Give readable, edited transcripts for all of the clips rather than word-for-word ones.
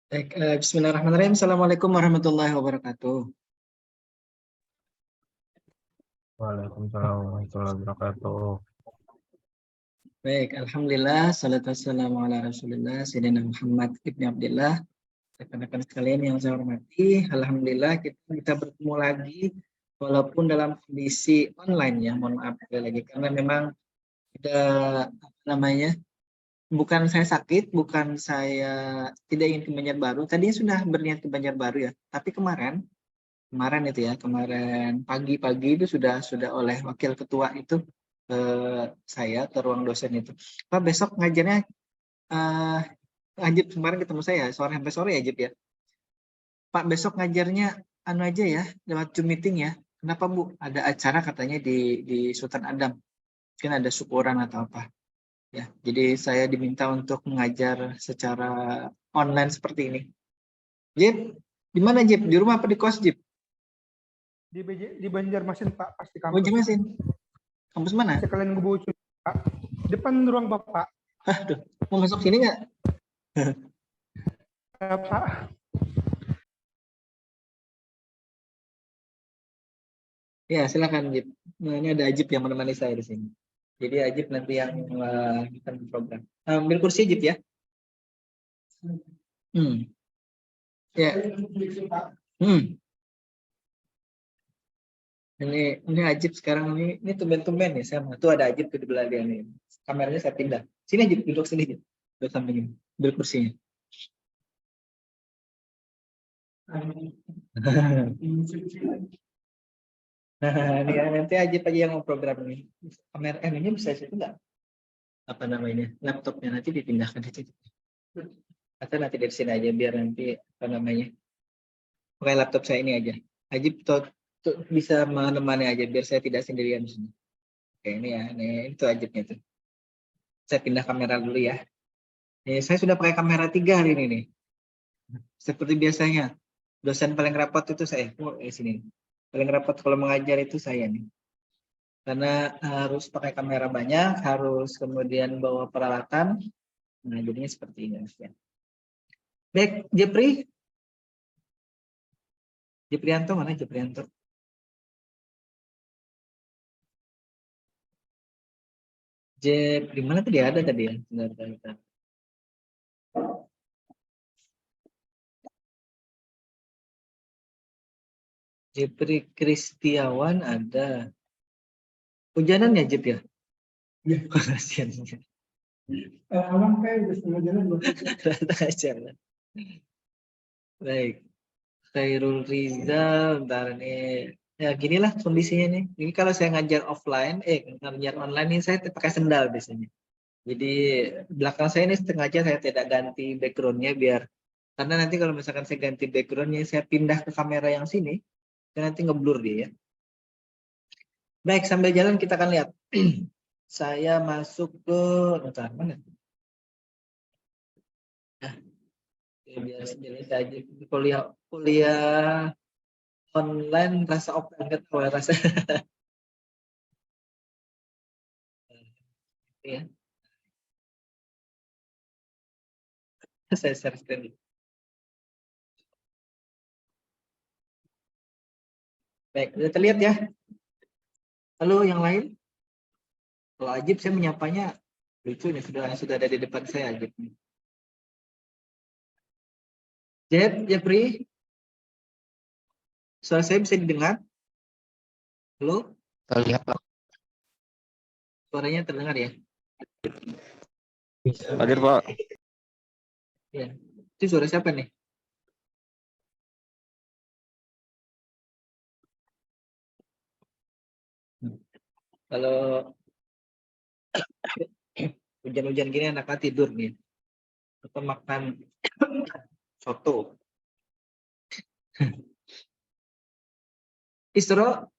Baik, Bismillahirrahmanirrahim. Assalamualaikum warahmatullahi wabarakatuh. Waalaikumsalam warahmatullahi wabarakatuh. Baik, Alhamdulillah, salatu wassalamu ala Rasulillah, Sayyidina Muhammad ibn Abdillah. Rekan-rekan sekalian yang saya hormati, Alhamdulillah kita bertemu lagi, walaupun dalam kondisi online ya, mohon maaf sekali lagi, karena memang kita, bukan saya sakit, bukan saya tidak ingin ke Banjarbaru, tadinya sudah berniat ke Banjarbaru ya, tapi kemarin pagi-pagi itu sudah oleh wakil ketua itu saya ke ruang dosen itu, Pak besok ngajarnya Ajib, kemarin ketemu saya sore sampai sore ya Ajib ya, Pak besok ngajarnya anu aja ya lewat Zoom meeting ya. Kenapa Bu? Ada acara katanya di Sultan Adam, mungkin ada syukuran atau apa ya, jadi saya diminta untuk mengajar secara online seperti ini. Jib, di mana Jib? Di rumah apa di kos Jib? Di Banjarmasin Pak, pasti kampus. Banjarmasin. Kampus mana? Sekalian ngebucu Pak. Depan ruang Bapak. Aduh, mau masuk sini nggak? Pak. Ya, silakan Jip. Nah, ini ada Ajib yang menemani saya di sini. Jadi Ajib nanti yang akan program. Ambil kursi Ajib ya. Ya. Ini Ajib sekarang ini tumben-tumben ya, sama tuh ada Ajib tuh di belakang ini. Kameranya saya pindah. Sini Ajib, duduk sini Ajib. Duduk samping ini. Ambil kursinya. Ini nanti Ajib aja yang mau program ini. Kamera ini bisa situ nggak? Apa namanya? Laptopnya nanti dipindahkan di situ. Atau nanti dari sini aja biar nanti apa namanya? Pakai laptop saya ini aja. Ajib bisa menemani aja biar saya tidak sendirian di sini. Oke, ini ya, ini itu Ajibnya tuh. Saya pindah kamera dulu ya. Saya sudah pakai kamera 3 hari ini nih. Seperti biasanya. Dosen paling rapat itu saya. Sini. Paling rapat kalau mengajar itu saya nih. Karena harus pakai kamera banyak, harus kemudian bawa peralatan. Nah, jadinya seperti ini. Ya. Baik, Jeprianto mana Jeprianto? Di mana tadi ada tadi ya? Bentar. Jepri Kristiawan ada. Hujanan ya Jep ya? Iya. Kasihan. Abang kayak udah setengah jalan. Baik. Khairul Rizal, bentar nih. Ya ginilah kondisinya nih. Ini kalau saya ngajar offline, ngajar online ini saya pakai sendal biasanya. Jadi belakang saya ini setengah jam saya tidak ganti backgroundnya biar, karena nanti kalau misalkan saya ganti backgroundnya, saya pindah ke kamera yang sini, dan nanti ngeblur dia ya. Baik, sambil jalan kita akan lihat. Saya masuk ke, bentar, mana? Nah, biar jelas aja. Kuliah online rasa offline kan kalau rasa ya. Saya share screen. Baik, sudah terlihat ya. Halo yang lain? Kalau Ajib saya menyapanya lucu nih, sudah ada di depan saya Ajib. Jepri, suara saya bisa didengar? Halo? Terlihat Pak. Suaranya terdengar ya? Hadir Pak. Ya. Itu suara siapa nih? Kalau hujan-hujan gini anaknya tidur nih. Atau makan soto. Isro?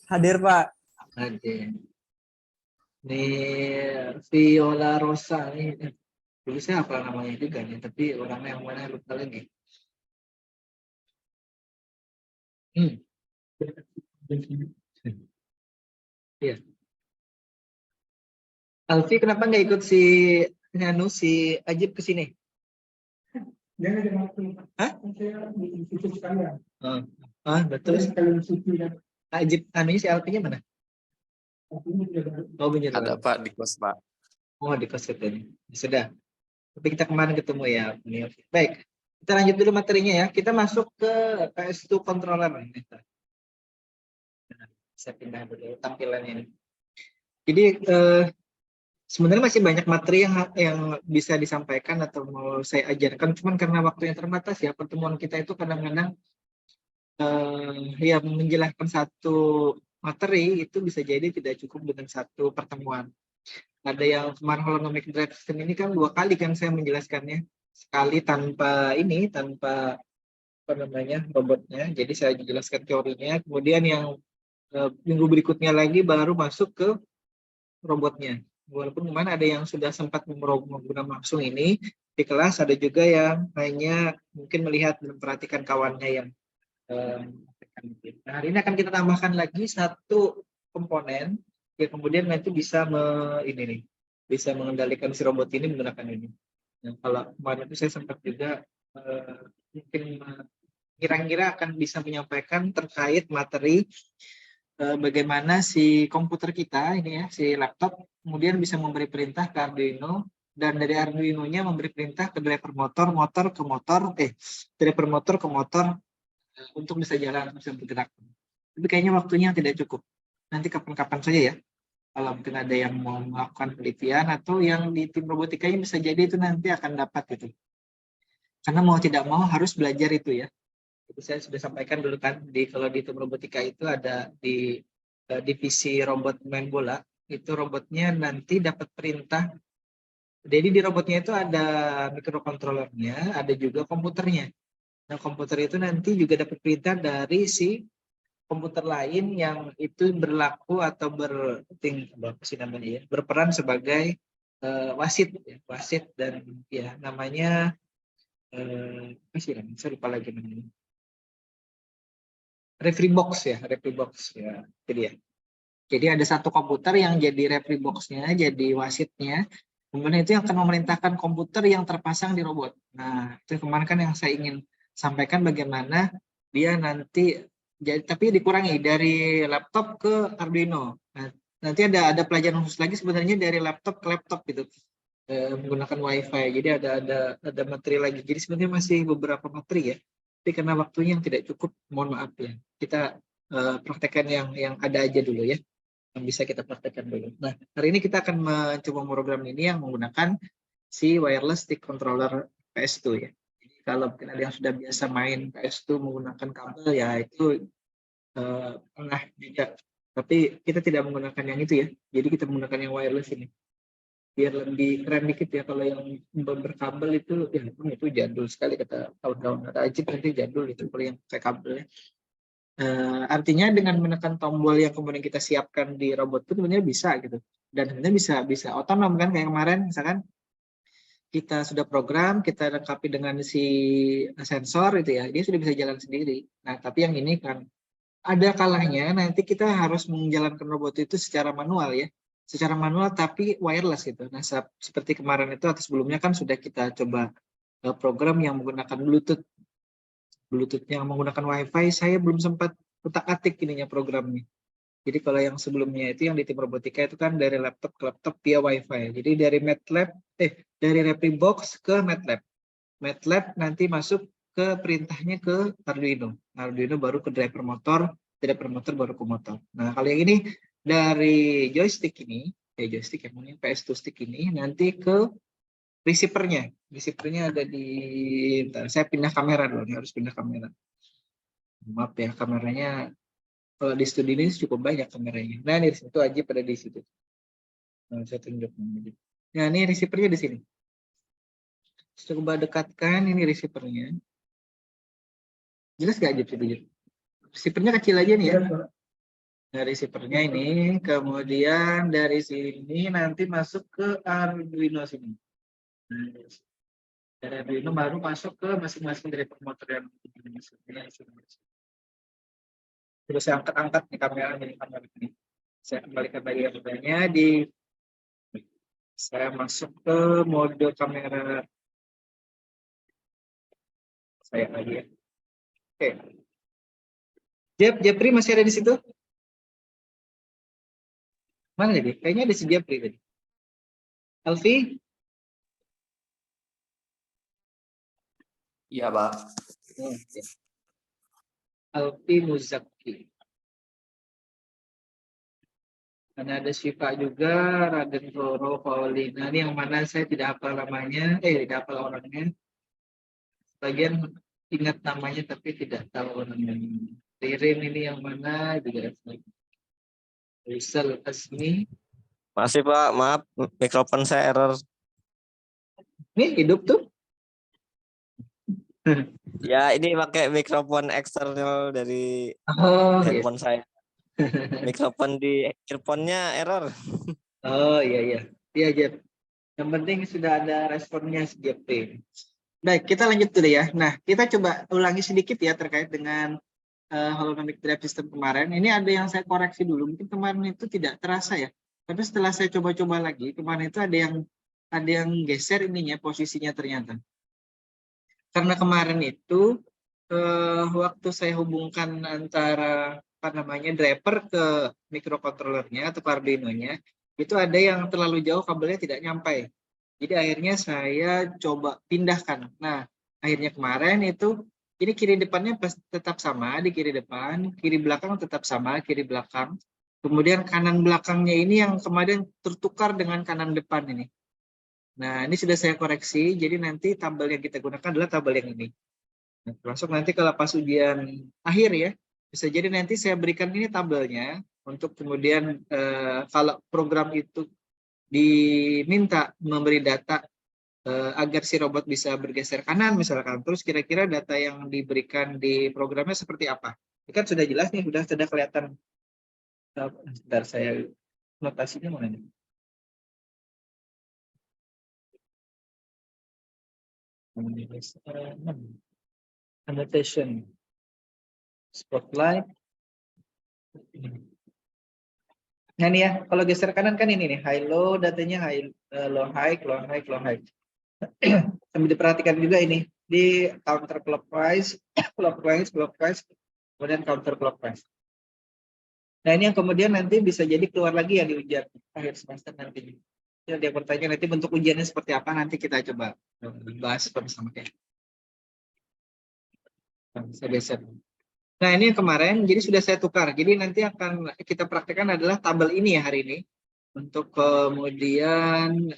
Hadir Pak. Hadir. Nih Viola Rosa nih. Dulu saya apa namanya juga nih, tapi orangnya yang mana lupa lagi. Iya. Alfi kenapa nggak ikut si anu si Ajib ke sini. Dia ada waktu. Hah? Saya bikin situ sekalian. Betul. Sekalian situ dan Ajib anunya si LP-nya mana? ini juga Oh, Banjar Ada Baru. Pak di kos Pak. Oh, di kos itu. Sudah. Tapi kita kemarin ketemu ya. Baik. Kita lanjut dulu materinya ya. Kita masuk ke PS2 controller. Saya pindah dulu tampilannya ini. Jadi sebenarnya masih banyak materi yang bisa disampaikan atau mau saya ajarkan, cuman karena waktunya terbatas ya, pertemuan kita itu kadang-kadang ya menjelaskan satu materi itu bisa jadi tidak cukup dengan satu pertemuan. Ada yang kemarin holonomic drive system ini kan 2 kali kan saya menjelaskannya, sekali tanpa apa namanya robotnya, jadi saya jelaskan teorinya, kemudian yang minggu berikutnya lagi baru masuk ke robotnya. Walaupun kemarin ada yang sudah sempat menggunakan langsung ini di kelas, ada juga yang hanya mungkin melihat dan memperhatikan kawannya yang nah, hari ini akan kita tambahkan lagi satu komponen yang kemudian nanti bisa bisa mengendalikan si robot ini menggunakan ini. Nah, kalau kemarin itu saya sempat juga mungkin kira-kira akan bisa menyampaikan terkait materi bagaimana si komputer kita ini ya, si laptop kemudian bisa memberi perintah ke Arduino, dan dari Arduino-nya memberi perintah ke driver motor, driver motor ke motor untuk bisa jalan, bisa bergerak. Tapi kayaknya waktunya tidak cukup. Nanti kapan-kapan saja ya. Kalau mungkin ada yang mau melakukan penelitian atau yang di tim robotikanya bisa jadi itu nanti akan dapat gitu. Karena mau tidak mau harus belajar itu ya. Itu saya sudah sampaikan dulu kan, kalau di tim robotika itu ada di divisi robot main bola, itu robotnya nanti dapat perintah. Jadi di robotnya itu ada microcontrollernya, ada juga komputernya. Nah, komputer itu nanti juga dapat perintah dari si komputer lain yang itu berlaku atau berperan sebagai wasit, dan ya namanya saya lupa lagi namanya. Referee box ya. Itu dia. Jadi ada satu komputer yang jadi referee box-nya, jadi wasitnya. Kemudian itu yang akan memerintahkan komputer yang terpasang di robot. Nah, itu kemarin kan yang saya ingin sampaikan bagaimana dia nanti tapi dikurangi dari laptop ke Arduino. Nah, nanti ada pelajaran khusus lagi sebenarnya dari laptop ke laptop gitu. Menggunakan WiFi. Jadi ada materi lagi. Jadi sebenarnya masih beberapa materi ya. Tapi karena waktunya yang tidak cukup, mohon maaf ya. Kita praktekkan yang ada aja dulu ya. Yang bisa kita praktekkan dulu. Nah, hari ini kita akan mencoba program ini yang menggunakan si wireless stick controller PS2 ya. Jadi kalau mungkin ada yang sudah biasa main PS2 menggunakan kabel ya itu pernah juga. Tapi kita tidak menggunakan yang itu ya. Jadi kita menggunakan yang wireless ini. Biar lebih keren dikit ya, kalau yang berkabel itu ya itu jadul sekali kata kawan-kawan, kata Ajib nanti jadul itu kalau yang pakai kabel ya. Artinya dengan menekan tombol yang kemudian kita siapkan di robot itu sebenarnya bisa gitu, dan sebenarnya bisa otonom kan, kayak kemarin misalkan kita sudah program, kita lengkapi dengan si sensor itu ya, dia sudah bisa jalan sendiri. Nah tapi yang ini kan ada kalanya nanti kita harus menjalankan robot itu secara manual ya, tapi wireless gitu. Nah seperti kemarin itu atau sebelumnya kan sudah kita coba program yang menggunakan Bluetooth yang menggunakan WiFi. Saya belum sempat utak-atik ininya programnya. Jadi kalau yang sebelumnya itu yang di tim robotika itu kan dari laptop ke laptop via WiFi. Jadi dari dari Repribox ke MATLAB. MATLAB nanti masuk ke perintahnya ke Arduino. Arduino baru ke driver motor baru ke motor. Nah, kalau yang ini dari joystick ini, joystick yang ini PS2 stick ini nanti ke receiver-nya. Receiver-nya ada di saya pindah kamera dulu, harus pindah kamera. Maaf ya, kameranya kalau di studi ini cukup banyak kameranya. Nah, di situ aja pada di situ. Nah, saya tunjuk. Nah, ini receiver-nya di sini. Coba dekatkan ini receiver-nya. Jelas nggak aja sih? Receiver-nya kecil aja nih ya. Nah, receiver-nya ini, kemudian dari sini nanti masuk ke Arduino sini. Nah, dari Arduino baru masuk ke masing-masing driver motor yang terus saya angkat di kamera ini. Saya kembalikan lagi kameranya di Saya masuk ke mode kamera saya lagi ya. Oke. Jepri masih ada di situ? Mana tadi? Kayaknya ada si Jepri tadi. Alfi? Iya, Pak. Oh, oke. Alfi Muzaki. Dan ada Syifa juga, Raden Roro, Paulina. Ini yang mana saya tidak hafal namanya, tidak hafal orangnya. Bagian ingat namanya tapi tidak tahu orangnya. Ririn ini yang mana juga. Rizal Asmi. Masih Pak, maaf mikrofon saya error. Nih hidup tuh. Ya ini pakai mikrofon eksternal dari Oh, iya. handphone saya. Mikrofon di earphone-nya error. Oh iya iya. Iya Jep. Yang penting sudah ada responnya si Jep. Baik, kita lanjut dulu ya. Nah, kita coba ulangi sedikit ya terkait dengan holonomic drive system kemarin. Ini ada yang saya koreksi dulu. Mungkin kemarin itu tidak terasa ya. Tapi setelah saya coba-coba lagi, kemarin itu ada yang geser ininya posisinya ternyata. Karena kemarin itu waktu saya hubungkan antara apa namanya driver ke microcontrollernya atau ke Arduino-nya, itu ada yang terlalu jauh kabelnya tidak nyampe. Jadi akhirnya saya coba pindahkan. Nah, akhirnya kemarin itu ini kiri depannya tetap sama di kiri depan, kiri belakang tetap sama kiri belakang. Kemudian kanan belakangnya ini yang kemarin tertukar dengan kanan depan ini. Nah, ini sudah saya koreksi. Jadi nanti tabel yang kita gunakan adalah tabel yang ini. Nah, termasuk nanti kalau pas ujian akhir ya, bisa jadi nanti saya berikan ini tabelnya untuk kemudian kalau program itu diminta memberi data agar si robot bisa bergeser kanan misalkan, terus kira-kira data yang diberikan di programnya seperti apa? Ini kan sudah jelas nih, sudah kelihatan. Sebentar saya notasinya mana nih? Annotation, spotlight. Nah nih ya, kalau geser kanan kan ini nih, high low, datanya high, low high, low high, low high. Sambil diperhatikan juga ini di counter clockwise, clockwise, clockwise, kemudian counter clockwise. Nah ini yang kemudian nanti bisa jadi keluar lagi ya di ujian akhir semester nanti. Ya, dia bertanya nanti bentuk ujiannya seperti apa, nanti kita coba bahas bersama ya. Saya geser. Nah ini yang kemarin, jadi sudah saya tukar. Jadi nanti akan kita praktekkan adalah tabel ini ya hari ini. Untuk kemudian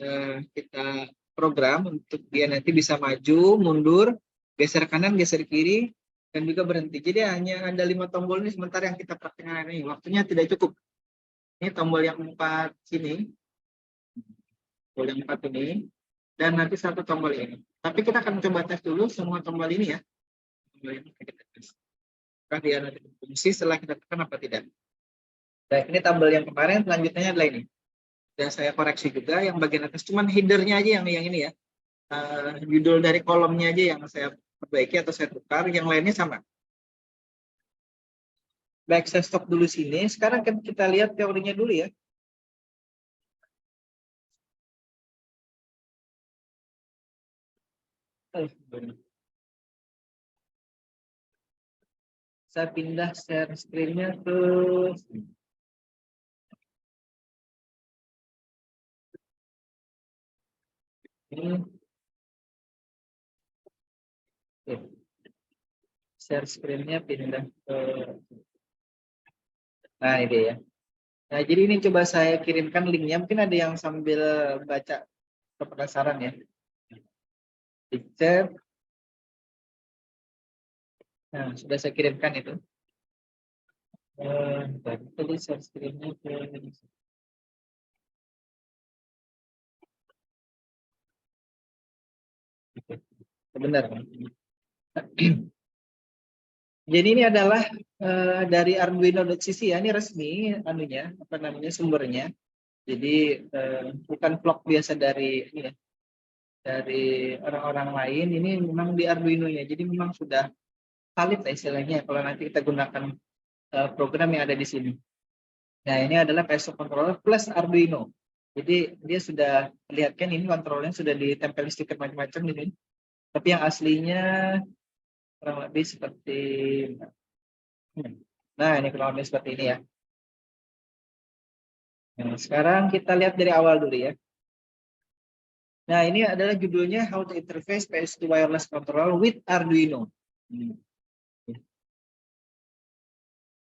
kita program untuk dia nanti bisa maju, mundur, geser kanan, geser kiri, dan juga berhenti. Jadi hanya ada 5 tombol ini sementara yang kita praktekkan hari ini. Waktunya tidak cukup. Ini tombol yang 4 sini. Tombol yang 4 ini. Dan nanti 1 tombol ini. Tapi kita akan coba tes dulu semua tombol ini ya. Tombol ini kita tes. Apakah dia nanti berfungsi setelah kita tekan apa tidak. Baik, ini tabel yang kemarin, selanjutnya adalah ini. Dan saya koreksi juga yang bagian atas, cuman headernya aja yang ini ya. Judul dari kolomnya aja yang saya perbaiki atau saya tukar, yang lainnya sama. Baik, saya stop dulu sini. Sekarang kita lihat teorinya dulu ya. Saya pindah share screen-nya ke ini. Share screen-nya pindah ke, nah ini ya. Nah jadi ini coba saya kirimkan linknya, mungkin ada yang sambil baca penasaran ya. Di chat. Nah sudah saya kirimkan itu. Tadi share screen-nya ke sebentar. Jadi ini adalah dari Arduino.cc ya, ini resmi anunya, apa namanya sumbernya. Jadi bukan vlog biasa dari ini ya, dari orang-orang lain. Ini memang di Arduino-nya. Jadi memang sudah valid lah istilahnya kalau nanti kita gunakan program yang ada di sini. Nah ini adalah PSO controller plus Arduino. Jadi dia sudah perlihatkan ini kontrolnya sudah ditempel di stiker macam-macam ini. Tapi yang aslinya kurang lebih seperti nah ini kurang lebih seperti ini ya. Nah, sekarang kita lihat dari awal dulu ya. Nah, ini adalah judulnya How to Interface PS2 Wireless Control with Arduino.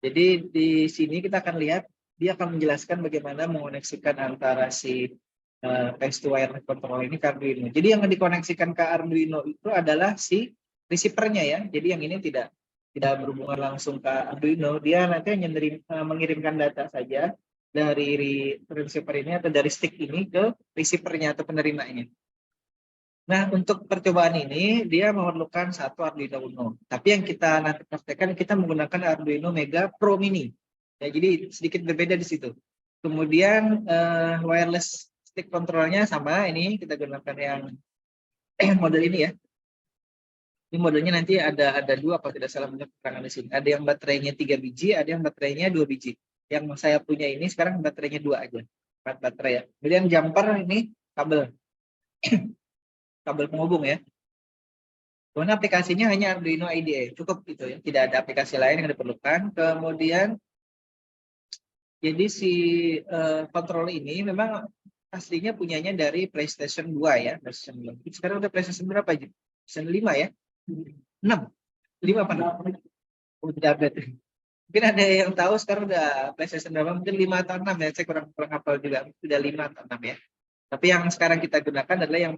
Jadi di sini kita akan lihat dia akan menjelaskan bagaimana mengoneksikan antara si PS2 Wireless Control ini ke Arduino. Jadi yang dikoneksikan ke Arduino itu adalah si receiver-nya ya. Jadi yang ini tidak berhubungan langsung ke Arduino, dia nanti hanya mengirimkan data saja dari receiver ini atau dari stick ini ke receiver-nya atau penerimanya. Nah, untuk percobaan ini dia memerlukan satu Arduino Uno. Tapi yang kita nanti praktekkan kita menggunakan Arduino Mega Pro Mini. Ya, jadi sedikit berbeda di situ. Kemudian wireless stick controlnya sama, ini kita gunakan yang model ini ya. Ini modelnya nanti ada dua kalau tidak salah menurut keterangan di sini. Ada yang baterainya 3 biji, ada yang baterainya 2 biji. Yang saya punya ini sekarang baterainya 2 aja. 4 baterai ya. Kemudian jumper ini kabel penghubung ya. Kemudian aplikasinya hanya Arduino IDE, cukup gitu ya. Tidak ada aplikasi lain yang diperlukan. Kemudian jadi si kontrol ini memang aslinya punyanya dari PlayStation 2 ya, PlayStation 2. Sekarang udah PlayStation berapa aja? PlayStation 5 ya? 6. 5 apa 6? Oh, tidak update. Mungkin ada yang tahu sekarang udah PlayStation berapa? Mungkin 5 atau 6 ya. Saya kurang hafal juga. Sudah 5 atau 6 ya. Tapi yang sekarang kita gunakan adalah yang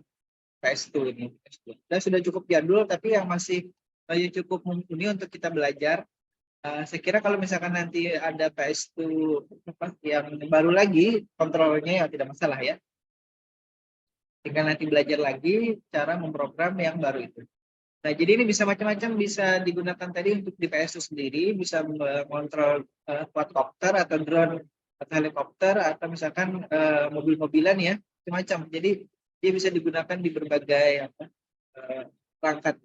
PS2 ini. Dan sudah cukup jadul, tapi yang masih cukup mumpuni untuk kita belajar. Saya kira kalau misalkan nanti ada PS2 yang baru lagi, kontrolnya ya tidak masalah ya. Tinggal nanti belajar lagi cara memprogram yang baru itu. Nah, jadi ini bisa macam-macam, bisa digunakan tadi untuk di PS2 sendiri, bisa mengontrol quadcopter atau drone atau helikopter atau misalkan mobil-mobilan ya, macam-macam. Jadi dia bisa digunakan di berbagai perangkat.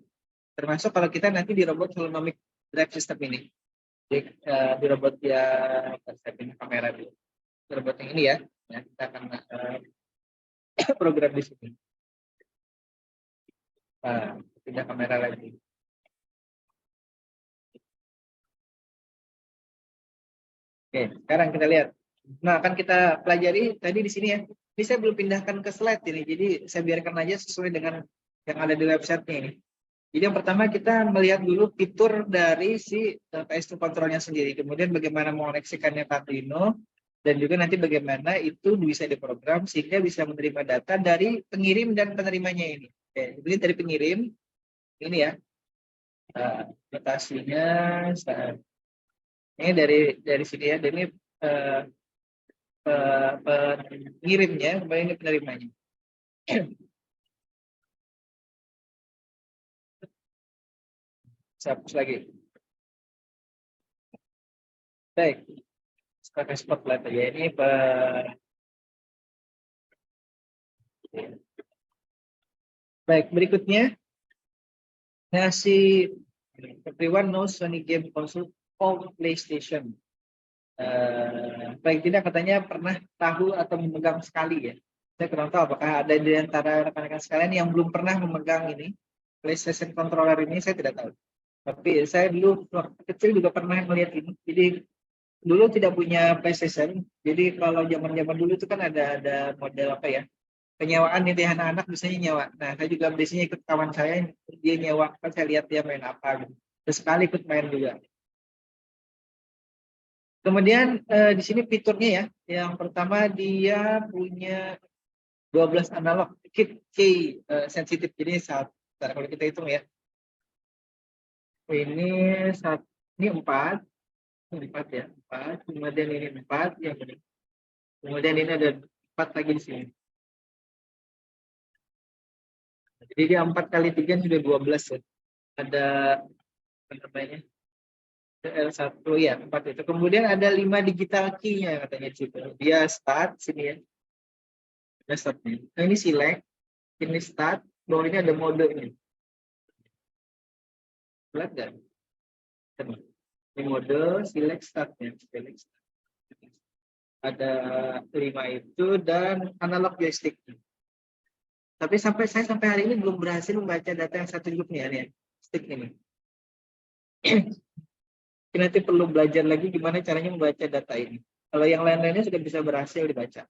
Termasuk kalau kita nanti di robot holonomic drive system ini. Di robot ya, saya pindah kamera dulu. Di robot yang ini ya, kita akan program di sini. Pindah kamera lagi. Oke, sekarang kita lihat. Nah, akan kita pelajari tadi di sini ya. Ini saya belum pindahkan ke slide ini, jadi saya biarkan aja sesuai dengan yang ada di website-nya ini. Jadi yang pertama kita melihat dulu fitur dari si PS2 kontrolnya sendiri. Kemudian bagaimana mengoneksikannya ke Arduino. Dan juga nanti bagaimana itu bisa diprogram sehingga bisa menerima data dari pengirim dan penerimanya ini. Oke, jadi dari pengirim, ini ya. Notasinya ini dari sini ya. Dan ini pengirimnya, kemudian ini penerimanya. Saya hapus lagi. Baik, pakai spotlight aja. Ini baik, berikutnya. Nah, si everyone knows Sony game console of PlayStation. Baik tidak katanya pernah tahu atau memegang sekali ya. Saya kurang tahu apakah ada di antara rekan-rekan sekalian yang belum pernah memegang ini PlayStation controller ini, saya tidak tahu. Tapi saya dulu waktu kecil juga pernah melihat ini. Jadi dulu tidak punya PlayStation. Jadi kalau zaman-zaman dulu itu kan ada model apa ya? Penyewaan nih anak-anak biasanya nyewa. Nah, saya juga biasanya ikut kawan saya, dia nyewa, kan saya lihat dia main apa gitu. Terus sekali ikut main juga. Kemudian di sini fiturnya ya. Yang pertama dia punya 12 analog key sensitif. Jadi kalau kita hitung ya. Ini 4 ya, 4. Kemudian ini 4 yang ini. Kemudian ini ada 4 lagi di sini. Jadi dia 4 kali 3 sudah 12 ya. Ada apa namanya? L1 ya, 4 itu. Kemudian ada 5 digital key-nya katanya di situ. Dia start sini ya. Ada start-nya. Nah, ini select, ini start, bawah ini ada mode ini. Lihat enggak? Ini mode select start-nya. Ada 5 itu dan analog joystick. Tapi saya sampai hari ini belum berhasil membaca data yang saya tunjuk nih ya, stick ini. Nanti perlu belajar lagi gimana caranya membaca data ini. Kalau yang lain-lainnya sudah bisa berhasil dibaca.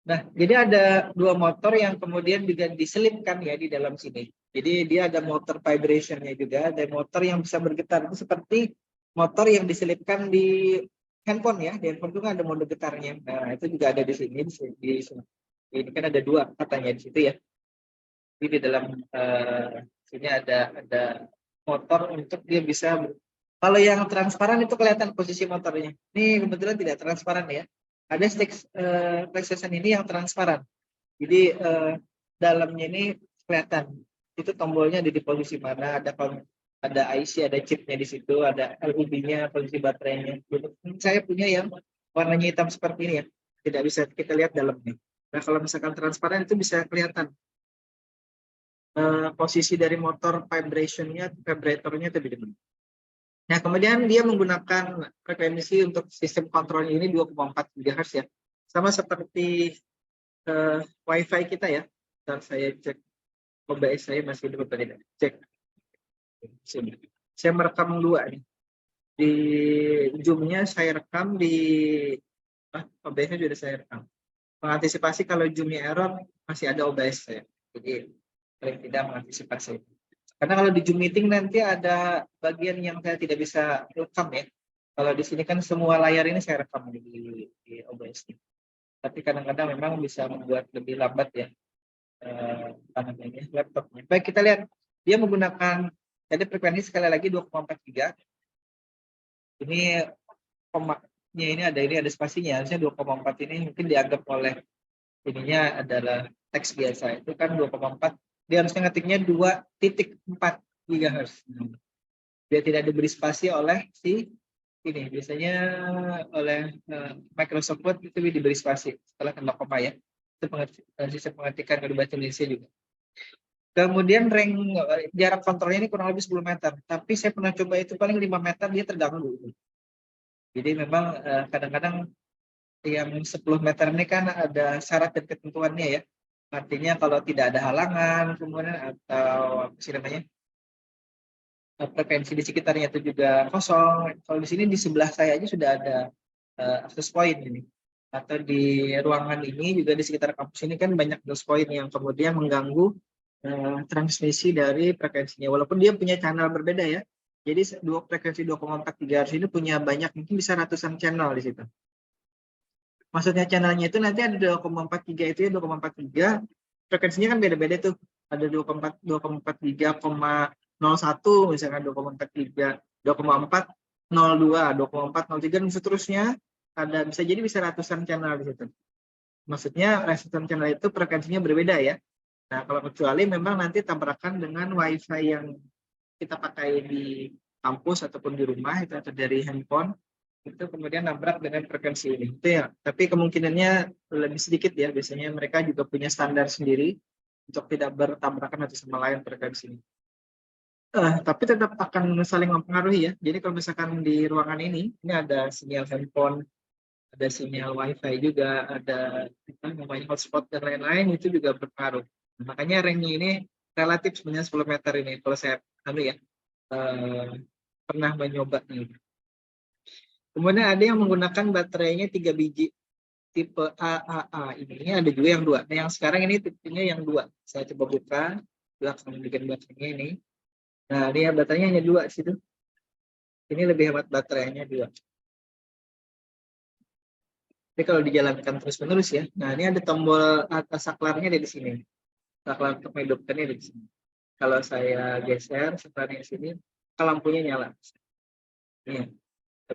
Nah, jadi ada 2 motor yang kemudian juga diselipkan ya di dalam sini. Jadi dia ada motor vibration-nya juga, ada motor yang bisa bergetar. Itu seperti motor yang diselipkan di handphone ya. Di handphone itu kan ada mode getarnya. Nah, itu juga ada di sini. Ini kan ada 2 katanya di situ ya. Jadi di dalam sini ada motor untuk dia bisa. Kalau yang transparan itu kelihatan posisi motornya. Ini kebetulan tidak transparan ya. Ada stick PlayStation ini yang transparan. Jadi dalamnya ini kelihatan. Itu tombolnya ada di posisi mana, ada IC, ada chipnya di situ, ada LED-nya, posisi baterainya. Jadi, saya punya yang warnanya hitam seperti ini ya. Tidak bisa kita lihat dalamnya. Nah, kalau misalkan transparan itu bisa kelihatan posisi dari motor vibratornya itu di mana. Nah, kemudian dia menggunakan frekuensi untuk sistem kontrolnya ini 2,4 GHz ya. Sama seperti Wi-Fi kita ya. Dan saya cek OBS saya masih hidup atau tidak. Cek. Saya merekam 2 nih. Di Zoom-nya saya rekam, di OBS-nya juga saya rekam. Mengantisipasi kalau Zoom-nya error, masih ada OBS saya. Jadi paling tidak mengantisipasi. Karena kalau di Zoom meeting nanti ada bagian yang saya tidak bisa rekam ya. Kalau di sini kan semua layar ini saya rekam di OBS. Tapi kadang-kadang memang bisa membuat lebih lambat ya laptopnya. Baik, kita lihat dia menggunakan jadi frekuensi sekali lagi 2,4 giga. Ini komanya ini ada spasinya. Harusnya 2,4 ini mungkin dianggap oleh ininya adalah teks biasa. Itu kan 2,4. Dia harusnya ngetiknya 2.4 GHz. Dia tidak diberi spasi oleh si ini. Biasanya oleh Microsoft Word itu diberi spasi setelah tambah koma ya. Itu sistem pengetikan dari bahasa Indonesia juga. Kemudian jarak kontrolnya ini kurang lebih 10 meter. Tapi saya pernah coba itu paling 5 meter dia terganggu. Jadi memang kadang-kadang yang 10 meter ini kan ada syarat dan ketentuannya ya. Artinya kalau tidak ada halangan, kemudian atau apa sih namanya, frekuensi di sekitarnya itu juga kosong. Kalau di sini di sebelah saya aja sudah ada access point ini. Atau di ruangan ini juga di sekitar kampus ini kan banyak access point yang kemudian mengganggu transmisi dari frekuensinya. Walaupun dia punya channel berbeda ya. Jadi frekuensi 2,4 GHz ini punya banyak, mungkin bisa ratusan channel di situ. Maksudnya channelnya itu nanti ada 2,4 giga itu ya, 2,4 giga. Frekuensinya kan beda-beda tuh. Ada 2,4 giga, 0,1 misalkan 2,4 giga, 2,4, 02, 2,4, 03 dan seterusnya. Ada bisa ratusan channel di situ. Maksudnya ratusan channel itu frekuensinya berbeda ya. Nah, kalau kecuali memang nanti tabrakan dengan Wi-Fi yang kita pakai di kampus ataupun di rumah itu atau dari handphone, itu kemudian nabrak dengan frekuensi ini. Itu ya. Tapi kemungkinannya lebih sedikit ya. Biasanya mereka juga punya standar sendiri untuk tidak bertabrakan satu sama lain frekuensi ini. Tapi tetap akan saling mempengaruhi ya. Jadi kalau misalkan di ruangan ini ada sinyal handphone, ada sinyal Wi-Fi juga, ada namanya hotspot dan lain-lain, itu juga berpengaruh. Makanya range ini relatif sebenarnya 10 meter ini. Kalau saya pernah mencoba nih. Kemudian ada yang menggunakan baterainya 3 biji tipe AAA ini ada juga yang 2. Nah, yang sekarang ini tipenya yang 2. Saya coba buka belakang baterainya ini. Nah, ini baterainya hanya 2 situ. Ini lebih hemat baterainya 2. Tapi kalau dijalankan terus-menerus ya. Nah, ini ada tombol atas saklarnya di sini. Saklar untuk menghidupkannya di sini. Kalau saya geser saklarnya di sini, lampunya nyala. Ini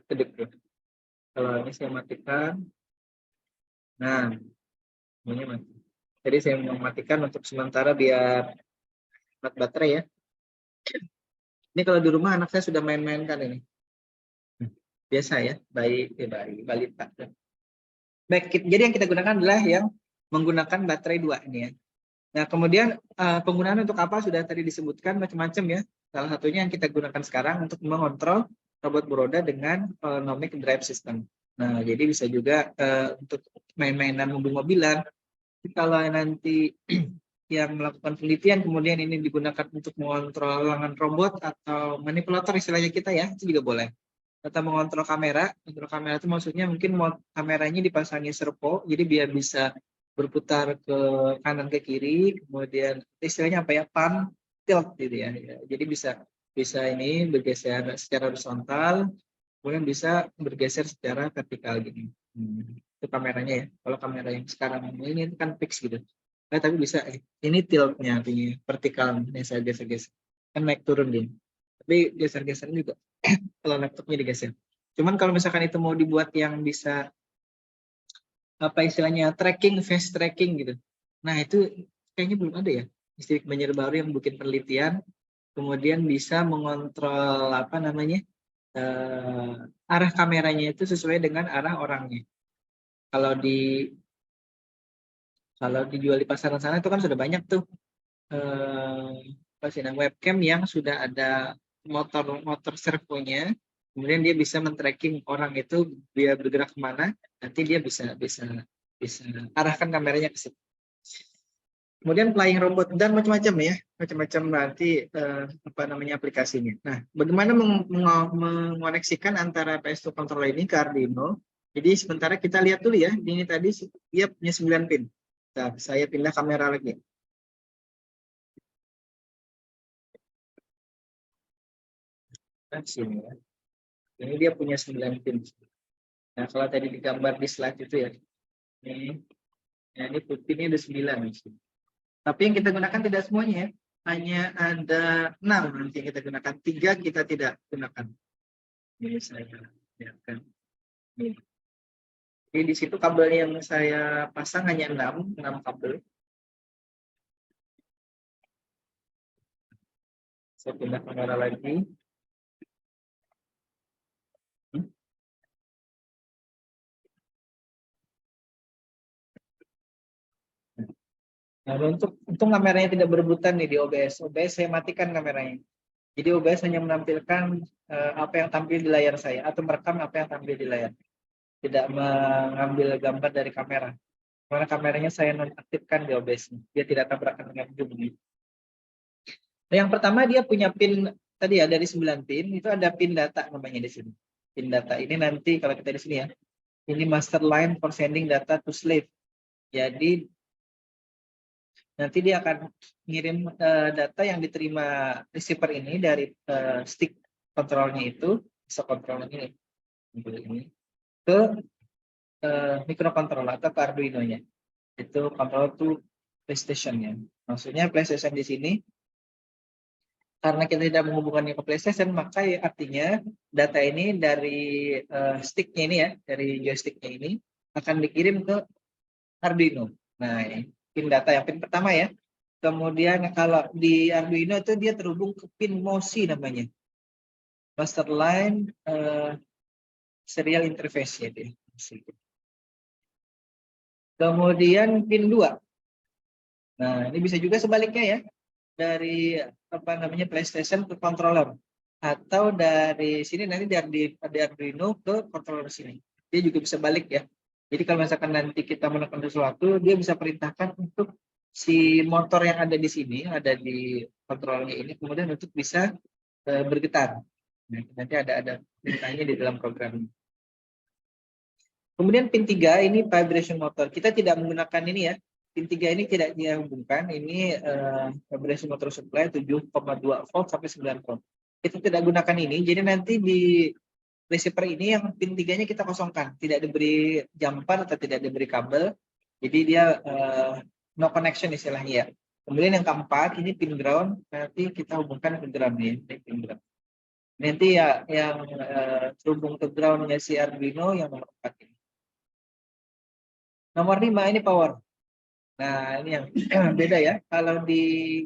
kedip. Kalau ini saya matikan, nah ini mati. Jadi saya mematikan untuk sementara biar hemat baterai ya. Ini kalau di rumah anak saya sudah main-main kan ini. Biasa ya, balita. Baik, jadi yang kita gunakan adalah yang menggunakan baterai 2 ini ya. Nah, kemudian penggunaan untuk apa sudah tadi disebutkan macam-macam ya. Salah satunya yang kita gunakan sekarang untuk mengontrol robot beroda dengan autonomic drive system. Nah, jadi bisa juga untuk main-mainan mobil-mobilan. Kalau nanti yang melakukan penelitian kemudian ini digunakan untuk mengontrol lengan robot atau manipulator istilahnya kita ya, itu juga boleh. Atau mengontrol kamera itu maksudnya mungkin kameranya dipasangi servo, jadi biar bisa berputar ke kanan ke kiri, kemudian istilahnya apa ya, pan tilt gitu ya. Jadi bisa ini bergeser secara horizontal, kemudian bisa bergeser secara vertikal gini. Itu kameranya ya. Kalau kamera yang sekarang ini itu kan fix gitu. Tapi bisa ini tiltnya artinya vertikal, ini saya geser-geser. Kan naik turun dia. Tapi geser-geser juga kalau laptopnya digeser. Cuman kalau misalkan itu mau dibuat yang bisa apa istilahnya tracking, face tracking gitu. Nah, itu kayaknya belum ada ya. Istilah penyedia baru yang bikin penelitian kemudian bisa mengontrol apa namanya? Arah kameranya itu sesuai dengan arah orangnya. Kalau dijual di pasaran sana itu kan sudah banyak tuh webcam yang sudah ada motor servonya, kemudian dia bisa men-tracking orang itu dia bergerak kemana, nanti dia bisa arahkan kameranya ke situ. Kemudian flying robot dan macam-macam ya, macam-macam nanti apa namanya aplikasinya. Nah, bagaimana mengoneksikan antara PS2 controller ini ke Arduino? Jadi sementara kita lihat dulu ya, ini tadi dia punya 9 pin. Nah, saya pindah kamera lagi. Nah, sini ya. Ini dia punya 9 pin. Nah, kalau tadi digambar di slide itu ya, ini pinnya ada 9. Tapi yang kita gunakan tidak semuanya ya. Hanya ada 6 nanti yang kita gunakan. 3 kita tidak gunakan. Ini saya lihatkan. Jadi di situ kabel yang saya pasang hanya 6 kabel. Saya pindah kamera lagi. Nah, untuk kameranya tidak berebutan nih di OBS. OBS saya matikan kameranya. Jadi OBS hanya menampilkan apa yang tampil di layar saya atau merekam apa yang tampil di layar. Tidak mengambil gambar dari kamera. Karena kameranya saya nonaktifkan di OBS. Dia tidak tabrakan dengan Zoom. Nah, yang pertama dia punya pin tadi ya dari 9 pin, itu ada pin data namanya di sini. Pin data ini nanti kalau kita di sini ya. Ini master line for sending data to slave. Jadi nanti dia akan ngirim data yang diterima receiver ini dari stick kontrolnya itu, bisa kontrolnya ini ke microcontroller atau ke Arduino-nya. Itu control to PlayStation-nya. Maksudnya PlayStation di sini karena kita tidak menghubungkannya ke PlayStation, maka artinya data ini dari stick-nya ini ya, dari joystick-nya ini akan dikirim ke Arduino. Nah, pin data yang pin pertama ya. Kemudian kalau di Arduino itu dia terhubung ke pin MOSI namanya. Master Line Serial Interface ya dia. Kemudian pin 2. Nah, ini bisa juga sebaliknya ya. Dari apa namanya PlayStation ke controller atau dari sini nanti dari Arduino ke controller sini. Dia juga bisa balik ya. Jadi kalau misalkan nanti kita menekan sesuatu, dia bisa perintahkan untuk si motor yang ada di sini, ada di kontrolnya ini, kemudian untuk bisa bergetar. Nah, nanti ada perintahnya di dalam program. Kemudian pin 3 ini vibration motor. Kita tidak menggunakan ini ya. Pin 3 ini tidak dihubungkan. Ini vibration motor supply 7,2 volt sampai 9 volt. Kita tidak gunakan ini. Jadi nanti di receiver ini yang pin 3-nya kita kosongkan. Tidak diberi jumper atau tidak diberi kabel. Jadi dia no connection istilahnya ya. Kemudian yang keempat ini pin ground. Nanti kita hubungkan ke ground nih. Pin ground. Nanti ya yang terhubung ke ground-nya si Arduino yang nomor 4 ini. Nomor 5 ini power. Nah, ini yang beda ya. Kalau di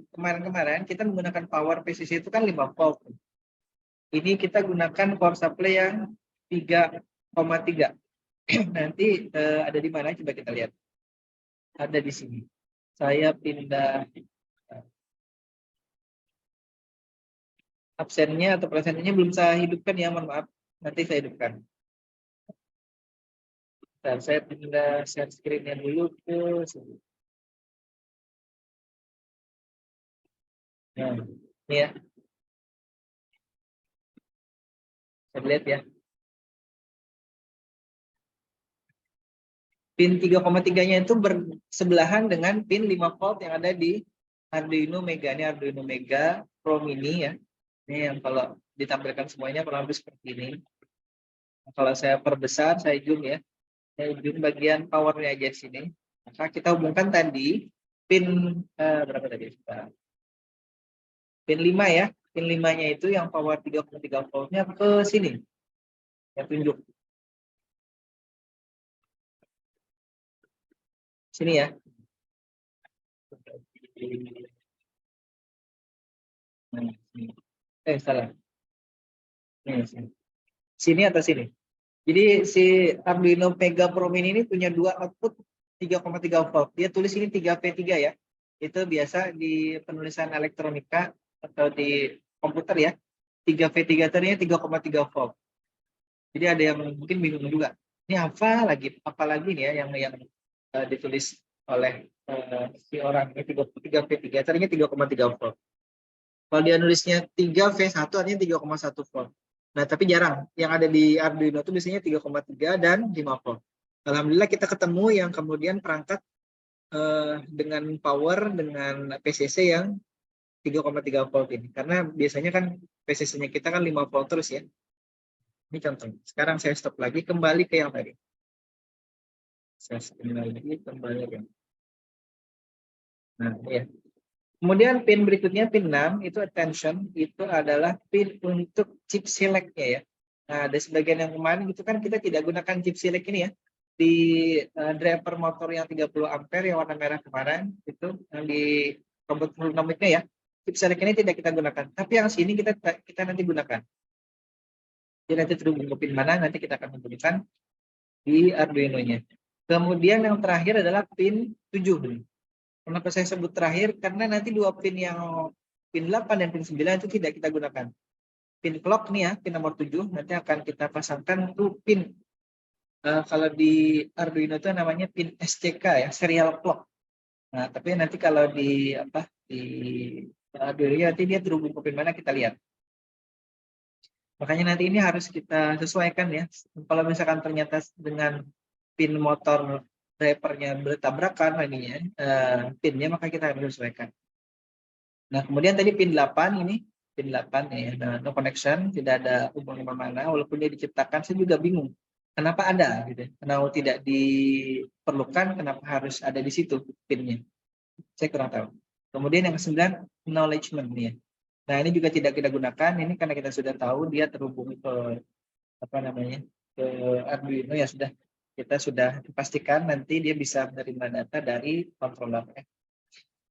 kemarin-kemarin kita menggunakan power PCC itu kan 5 volt. Ini kita gunakan power supply yang 3,3. Nanti ada di mana coba kita lihat. Ada di sini. Saya pindah absennya atau presennya belum saya hidupkan ya, mohon maaf. Nanti saya hidupkan. Bentar, saya pindah share screen-nya dulu ke sini. Nah, ini ya. Saya lihat ya. Pin 3,3-nya itu bersebelahan dengan pin 5 volt yang ada di Arduino Mega. Ini Arduino Mega Pro Mini ya. Ini yang kalau ditampilkan semuanya kurang lebih seperti ini. Kalau saya perbesar, saya zoom ya. Saya zoom bagian powernya aja di sini. Maka kita hubungkan tadi pin berapa tadi? Pin 5 ya. Pin 5-nya itu yang power 3,3 voltnya ke sini. Ya tunjuk. Sini ya. Nah, sini. Salah. Sini. Sini atau sini? Jadi si Arduino Mega Pro Mini ini punya dua output 3,3 volt. Dia tulis ini 3V3 ya. Itu biasa di penulisan elektronika atau di komputer ya. 3V3 tadinya 3,3 volt. Jadi ada yang mungkin bingung juga. Ini apa lagi nih ya yang ditulis oleh si orang ini 3V3 tadinya 3,3 volt. Kalau dia nulisnya 3V1 artinya 3,1 volt. Nah, tapi jarang. Yang ada di Arduino itu biasanya 3,3 dan 5 volt. Alhamdulillah kita ketemu yang kemudian perangkat dengan power dengan PCC yang 3,3 volt ini. Karena biasanya kan PCC-nya kita kan 5 volt terus ya. Ini contoh. Sekarang saya stop lagi, kembali ke yang tadi. Saya kembali lagi. Nah, ya. Kemudian pin berikutnya, pin 6, itu attention, itu adalah pin untuk chip select-nya ya. Nah, ada sebagian yang kemarin itu kan kita tidak gunakan chip select ini ya. Di driver motor yang 30 ampere yang warna merah kemarin, itu yang di robot holonomiknya ya. Chip select ini tidak kita gunakan. Tapi yang sini kita nanti gunakan. Jadi nanti terhubung ke pin mana, nanti kita akan hubungkan di Arduino-nya. Kemudian yang terakhir adalah pin 7. Kenapa saya sebut terakhir? Karena nanti dua pin yang pin 8 dan pin 9 itu tidak kita gunakan. Pin clock nih ya, pin nomor 7 nanti akan kita pasangkan tuh pin. Kalau di Arduino itu namanya pin SCK ya, serial clock. Nah, tapi nanti kalau di Arduino nanti dia terhubung ke pin mana kita lihat. Makanya nanti ini harus kita sesuaikan ya. Kalau misalkan ternyata dengan pin motor drivernya bertabrakan ininya pinnya, maka kita harus sesuaikan. Nah, kemudian tadi pin 8 ini, pin 8 ya, no connection, tidak ada hubungan mana, walaupun dia diciptakan, saya juga bingung. Kenapa ada gitu? Kenapa tidak diperlukan, kenapa harus ada di situ pinnya? Saya kurang tahu. Kemudian yang ke-9 acknowledgement nih ya. Nah, ini juga tidak kita gunakan, ini karena kita sudah tahu dia terhubung ke ke Arduino ya, kita sudah pastikan nanti dia bisa menerima data dari controller.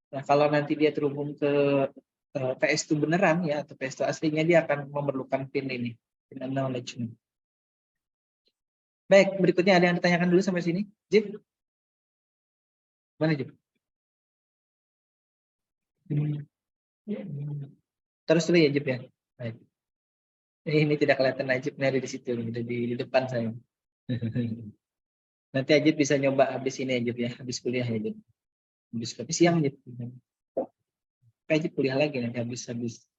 Nah, kalau nanti dia terhubung ke PS2 beneran ya atau PS2 aslinya, dia akan memerlukan pin ini, pin acknowledgement. Baik, berikutnya ada yang ditanyakan dulu sampai sini, Jip? Mana Jip? Terus dulu ya Jip ya. Baik. Ini tidak kelihatan Najib, ada di situ, di depan saya. Nanti Ajib bisa nyoba habis ini Ajib ya, habis kuliah ya Ajib. Habis siang Ajib. Ajib kuliah lagi nanti habis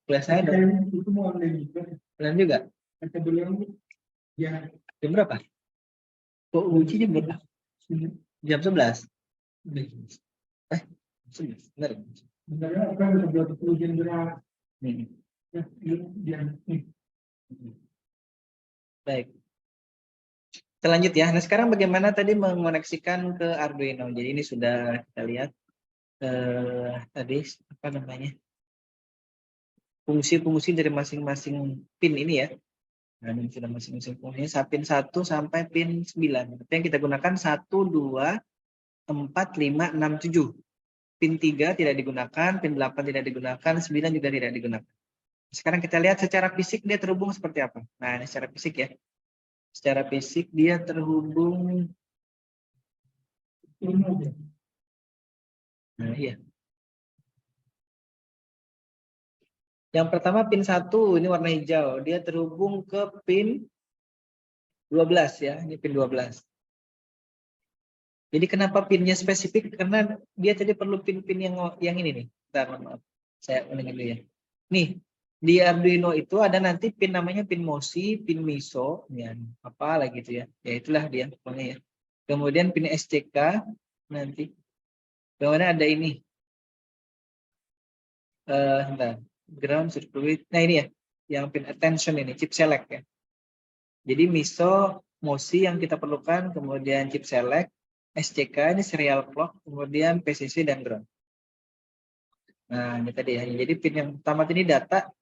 kuliah saya dong. Itu mau online juga. Online juga? Kata beliau ya. Jam berapa? Kok uji jam berapa? Jam 11. 11. Benar. Sebenarnya apa yang sudah ujian berat. Baik. Kita lanjut ya. Nah, sekarang bagaimana tadi mengoneksikan ke Arduino. Jadi ini sudah kita lihat tadi apa namanya? Fungsi-fungsi dari masing-masing pin ini ya. Nah, ini sudah masing-masing fungsinya pin 1 sampai pin 9. Tapi yang kita gunakan 1, 2, 4, 5, 6, 7. Pin 3 tidak digunakan, pin 8 tidak digunakan, 9 juga tidak digunakan. Sekarang kita lihat secara fisik dia terhubung seperti apa. Nah, ini secara fisik ya. Secara fisik dia terhubung. Nah, iya. Yang pertama pin 1 ini warna hijau, dia terhubung ke pin 12 ya, ini pin 12. Jadi kenapa pinnya spesifik? Karena dia tadi perlu pin-pin yang ini nih. Bentar, maaf. Saya ulangi dulu ya. Nih, di Arduino itu ada nanti pin namanya pin MOSI, pin MISO, ya, apa lagi gitu ya. Ya itulah dia pokoknya ya. Kemudian pin SCK nanti. Kemudian ada ini. Bentar. Ground circuit. Nah ini ya, yang pin attention ini, chip select ya. Jadi MISO, MOSI yang kita perlukan, kemudian chip select, SCK ini serial clock, kemudian PCC dan ground. Nah ini tadi ya. Jadi pin yang pertama ini data,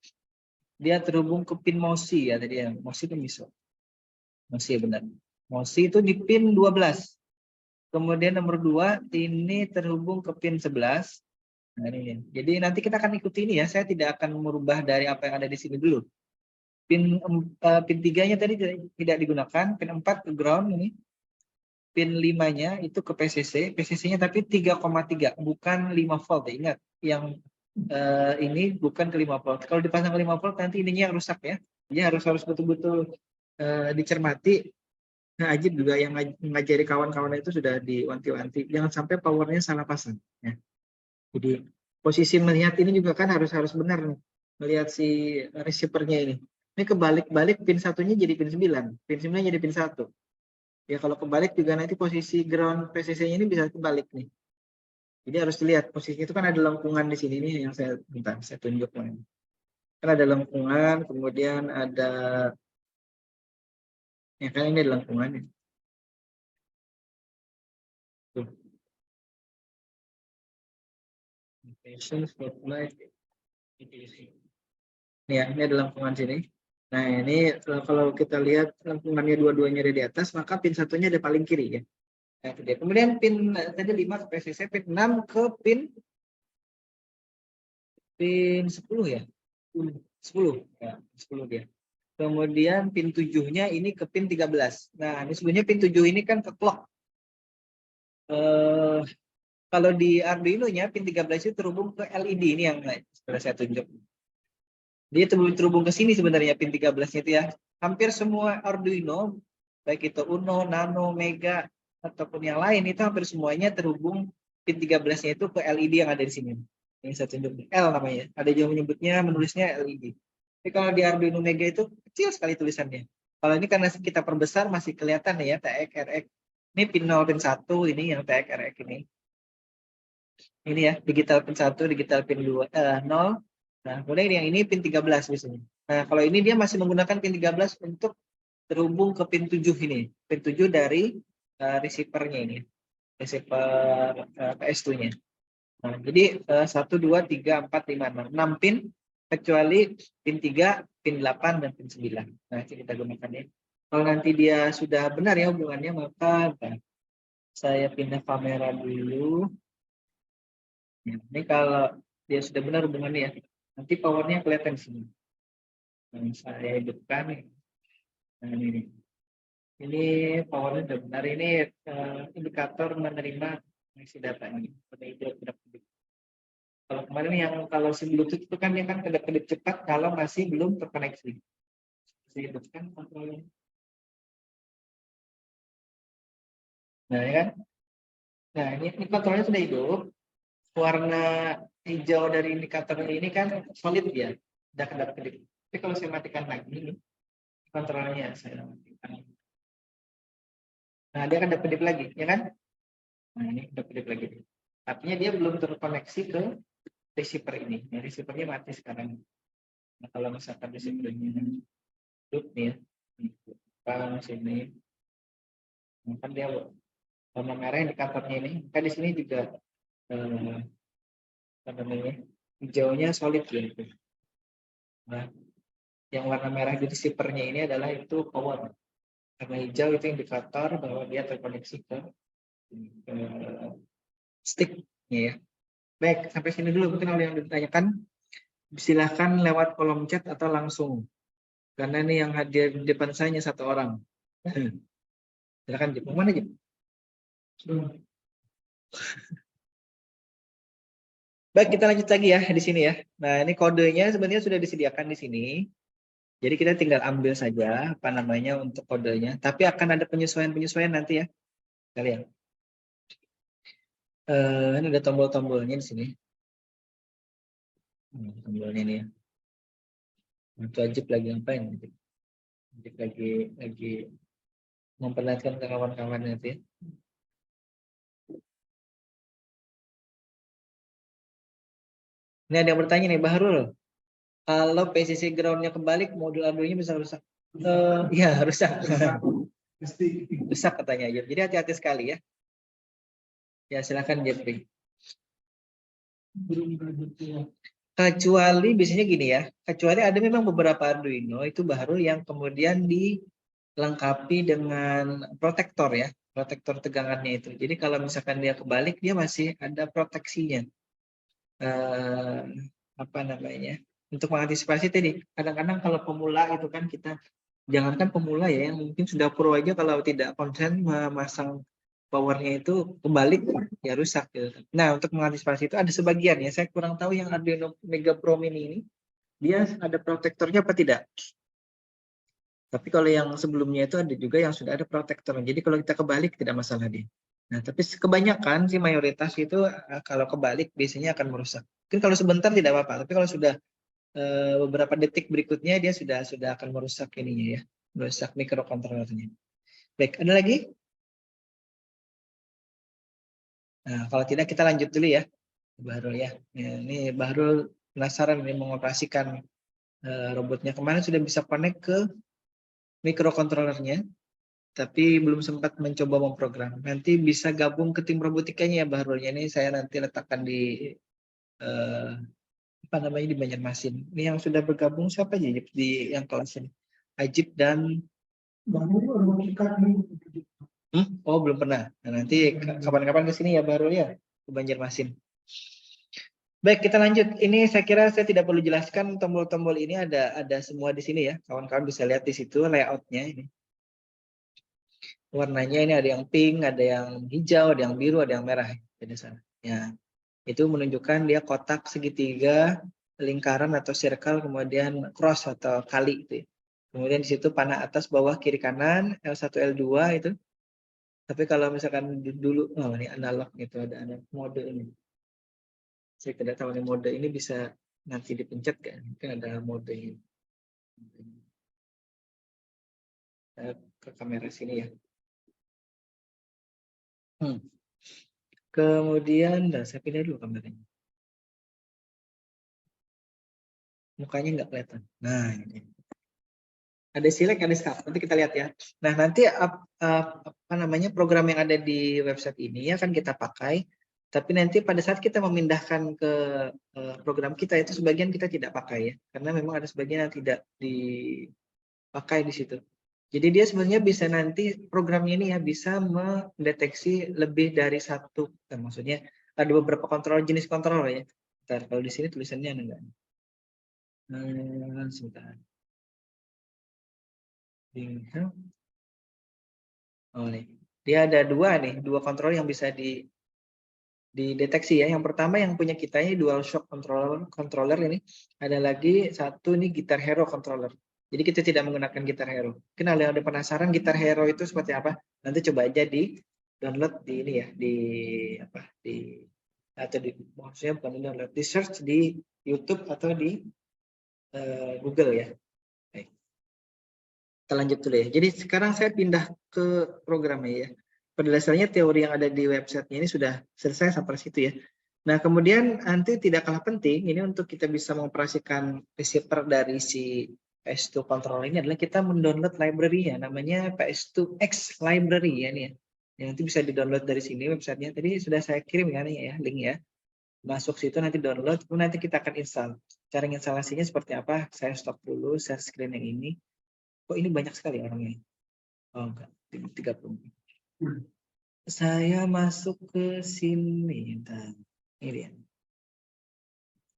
dia terhubung ke pin MOSI ya tadi ya. MOSI itu MISO. MOSI ya benar. MOSI itu di pin 12. Kemudian nomor 2 ini terhubung ke pin 11. Nah ini. Jadi nanti kita akan ikuti ini ya. Saya tidak akan merubah dari apa yang ada di sini dulu. Pin 3-nya tadi tidak digunakan, pin 4 ke ground ini. Pin 5-nya itu ke PCC, PCC-nya tapi 3,3 bukan 5 volt ya. Ingat, yang ini bukan ke 5 volt. Kalau dipasang ke 5 volt nanti ininya yang rusak ya. Jadi harus betul-betul dicermati. Nah, Ajib juga yang mengajari kawan-kawan itu sudah diwanti-wanti. Jangan sampai powernya salah pasang. Ya. Jadi posisi melihat ini juga kan harus benar nih. Melihat si receiver-nya ini. Ini kebalik-balik pin satunya jadi pin 9. Pin 9 jadi pin 1. Ya kalau kebalik juga nanti posisi ground PCC-nya ini bisa kebalik nih. Jadi harus dilihat posisi itu kan ada lengkungan di sini nih yang saya tunjuk nih. Kan ada lengkungan, kemudian ada ya kan ini ada lengkungannya. Tuh. Ya, ini ada lengkungan sini. Nah, ini kalau kita lihat lengkungannya dua-duanya ada di atas, maka pin satunya ada paling kiri ya. Nah, itu dia. Kemudian pin tadi 5 ke PCC, pin 6 ke pin 10 ya. 10 ya, 10 dia. Kemudian pin 7-nya ini ke pin 13. Nah, ini sebenarnya pin 7 ini kan ke clock. Kalau di Arduino-nya pin 13 itu terhubung ke LED ini yang sudah saya tunjuk. Dia terhubung ke sini sebenarnya pin 13-nya itu ya. Hampir semua Arduino, baik itu Uno, Nano, Mega, ataupun yang lain, itu hampir semuanya terhubung pin 13-nya itu ke LED yang ada di sini. Ini saya tunjuk, L namanya. Ada yang menyebutnya, menulisnya LED. Tapi kalau di Arduino Mega itu kecil sekali tulisannya. Kalau ini karena kita perbesar masih kelihatan ya, TX, RX. Ini pin 0, pin 1, ini yang TX, RX ini. Ini ya, digital pin 1, digital pin 2, 0. Nah, kemudian yang ini pin 13 biasanya. Nah, kalau ini dia masih menggunakan pin 13 untuk terhubung ke pin 7 ini. Pin 7 dari receiver-nya ini. Receiver PS2-nya. Nah, jadi 1, 2, 3, 4, 5, 6 pin, kecuali pin 3, pin 8, dan pin 9. Nah, ini kita gunakan ya. Kalau nanti dia sudah benar ya hubungannya, maka saya pindah kamera dulu. Ya, ini kalau dia sudah benar hubungannya ya. Nanti powernya kelihatan di sini. Nah, saya hidupkan nih. Nah, ini powernya sudah benar. Ini indikator menerima isi data ini. Kalau kemarin yang kalau si Bluetooth itu kan dia kan kedap-kedip cepat kalau masih belum terkoneksi. Saya hidupkan kontrolnya. Nah, ya kan? Nah, ini kontrolnya sudah hidup. Warna hijau dari indikator ini kan solid ya, tidak kedap-kedip. Tapi kalau saya matikan lagi, kontrolnya saya matikan. Nah, dia akan kedap-kedip lagi, ya kan? Nah, ini kedap-kedip lagi. Artinya dia belum terkoneksi ke receiver ini. Nah, receivernya mati sekarang. Nah, kalau misalkan receivernya hidup nih ya, ke sini, kan dia warna merah indikatornya ini. Kan di sini juga apa namanya, hijaunya solid ya. Nah, yang warna merah di receiver-nya ini adalah itu power. Karena hijau itu indikator bahwa dia terkoneksi ke stick ya. Baik, sampai sini dulu mungkin ada yang ditanyakan. Silahkan lewat kolom chat atau langsung. Karena ini yang hadir di depan saya hanya 1 orang. Silakan Jep. Mana Jep? Baik, kita lanjut lagi ya di sini ya. Nah, ini kodenya sebenarnya sudah disediakan di sini. Jadi kita tinggal ambil saja apa namanya untuk kodenya. Tapi akan ada penyesuaian-penyesuaian nanti ya. Kalian. Ini ada tombol-tombolnya di sini. Tombolnya ini ya. Itu Ajib lagi ngapain? Ajib lagi memperlihatkan ke kawan-kawannya itu ya. Ini ada yang bertanya nih, Bahrul. Kalau PCC ground-nya kebalik, modul Arduino bisa rusak. Ya, rusak. Rusak katanya Ajib. Jadi hati-hati sekali ya. Ya, silakan Jeffrey. Kecuali biasanya gini ya, kecuali ada memang beberapa Arduino itu baru yang kemudian dilengkapi dengan protektor ya, protektor tegangannya itu. Jadi kalau misalkan dia kebalik, dia masih ada proteksinya. Apa namanya? Untuk mengantisipasi tadi, kadang-kadang kalau pemula itu kan kita, jangankan pemula ya, yang mungkin sudah pro aja kalau tidak konsen memasang powernya itu kebalik ya rusak gitu. Nah untuk mengantisipasi itu ada sebagian ya, saya kurang tahu yang Arduino Mega Pro Mini ini dia ada protektornya apa tidak. Tapi kalau yang sebelumnya itu ada juga yang sudah ada protektor. Jadi kalau kita kebalik tidak masalah dia. Nah tapi kebanyakan sih mayoritas itu kalau kebalik biasanya akan merusak. Mungkin kalau sebentar tidak apa-apa. Tapi kalau sudah beberapa detik berikutnya dia sudah akan merusak ininya ya, merusak mikrokontrolernya. Baik, ada lagi? Nah, kalau tidak kita lanjut dulu ya, Bahrul ya. Ini Bahrul penasaran ini mengoperasikan robotnya. Kemarin sudah bisa connect ke mikrokontrolernya, tapi belum sempat mencoba memprogram. Nanti bisa gabung ke tim robotikanya ya Bahrulnya. Ini saya nanti letakkan di apa namanya di Banjarmasin. Ini yang sudah bergabung siapa aja di yang kelas ini? Ajib dan oh belum pernah. Nah, nanti kapan-kapan ke sini ya Bahrul ya ke Banjarmasin. Baik, kita lanjut. Ini saya kira saya tidak perlu jelaskan tombol-tombol ini ada semua di sini ya. Kawan-kawan bisa lihat di situ layoutnya ini. Warnanya ini ada yang pink, ada yang hijau, ada yang biru, ada yang merah di sana. Ya, itu menunjukkan dia kotak segitiga, lingkaran atau circle, kemudian cross atau kali itu. Ya. Kemudian di situ panah atas, bawah, kiri, kanan, L1, L2 itu. Tapi kalau misalkan dulu, oh ini analog gitu, ada mode ini. Saya tidak tahu nih mode ini bisa nanti dipencet kan? Mungkin ada mode ini. Ke kamera sini ya. Kemudian, saya pindah dulu kameranya. Mukanya nggak kelihatan. Nah, ini. Ada select, ada start. Nanti kita lihat ya. Nah, nanti apa namanya program yang ada di website ini akan kita pakai. Tapi nanti pada saat kita memindahkan ke program kita itu sebagian kita tidak pakai ya. Karena memang ada sebagian yang tidak dipakai di situ. Jadi dia sebenarnya bisa nanti programnya ini ya bisa mendeteksi lebih dari satu. Maksudnya ada beberapa jenis kontrol ya. Bentar, kalau di sini tulisannya enggak. Sebentar. Oh nih, dia ada dua kontrol yang bisa dideteksi ya. Yang pertama yang punya kita ini DualShock controller ini. Ada lagi satu nih Guitar Hero controller. Jadi kita tidak menggunakan Guitar Hero. Mungkin ada penasaran Guitar Hero itu seperti apa? Nanti coba aja di download di ini ya, maksudnya bukan download, di search di YouTube atau di Google ya. Baik. Kita lanjut dulu ya. Jadi sekarang saya pindah ke programnya ya. Pada dasarnya teori yang ada di websitenya ini sudah selesai sampai situ ya. Nah kemudian nanti tidak kalah penting ini untuk kita bisa mengoperasikan receiver dari si PS2 controller ini adalah kita mendownload library-nya namanya PS2X library ya nih ya. Yang nanti bisa di-download dari sini websitenya. Tadi sudah saya kirim ya nih ya link ya. Masuk situ nanti download, kemudian nanti kita akan install. Cara instalasinya seperti apa? Saya stop dulu share screen yang ini. Kok ini banyak sekali orangnya? Oh enggak, 30. Saya masuk ke sini. Nah, ini dia.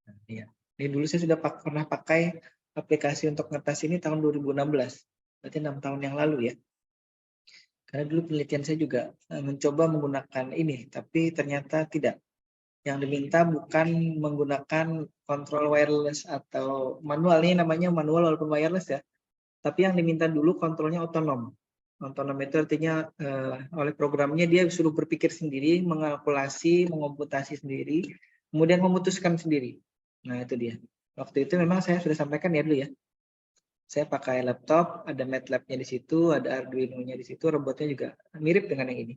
Nah, ya. Ini dulu saya sudah pernah pakai aplikasi untuk ngetes ini tahun 2016. Berarti 6 tahun yang lalu ya. Karena dulu penelitian saya juga mencoba menggunakan ini, tapi ternyata tidak. Yang diminta bukan menggunakan kontrol wireless atau manual, ini namanya manual walaupun wireless ya. Tapi yang diminta dulu kontrolnya otonom. Otonom itu artinya oleh programnya dia suruh berpikir sendiri, mengalkulasi, mengomputasi sendiri, kemudian memutuskan sendiri. Nah itu dia. Waktu itu memang saya sudah sampaikan ya dulu ya. Saya pakai laptop, ada MATLAB-nya di situ, ada Arduino-nya di situ, robotnya juga mirip dengan yang ini.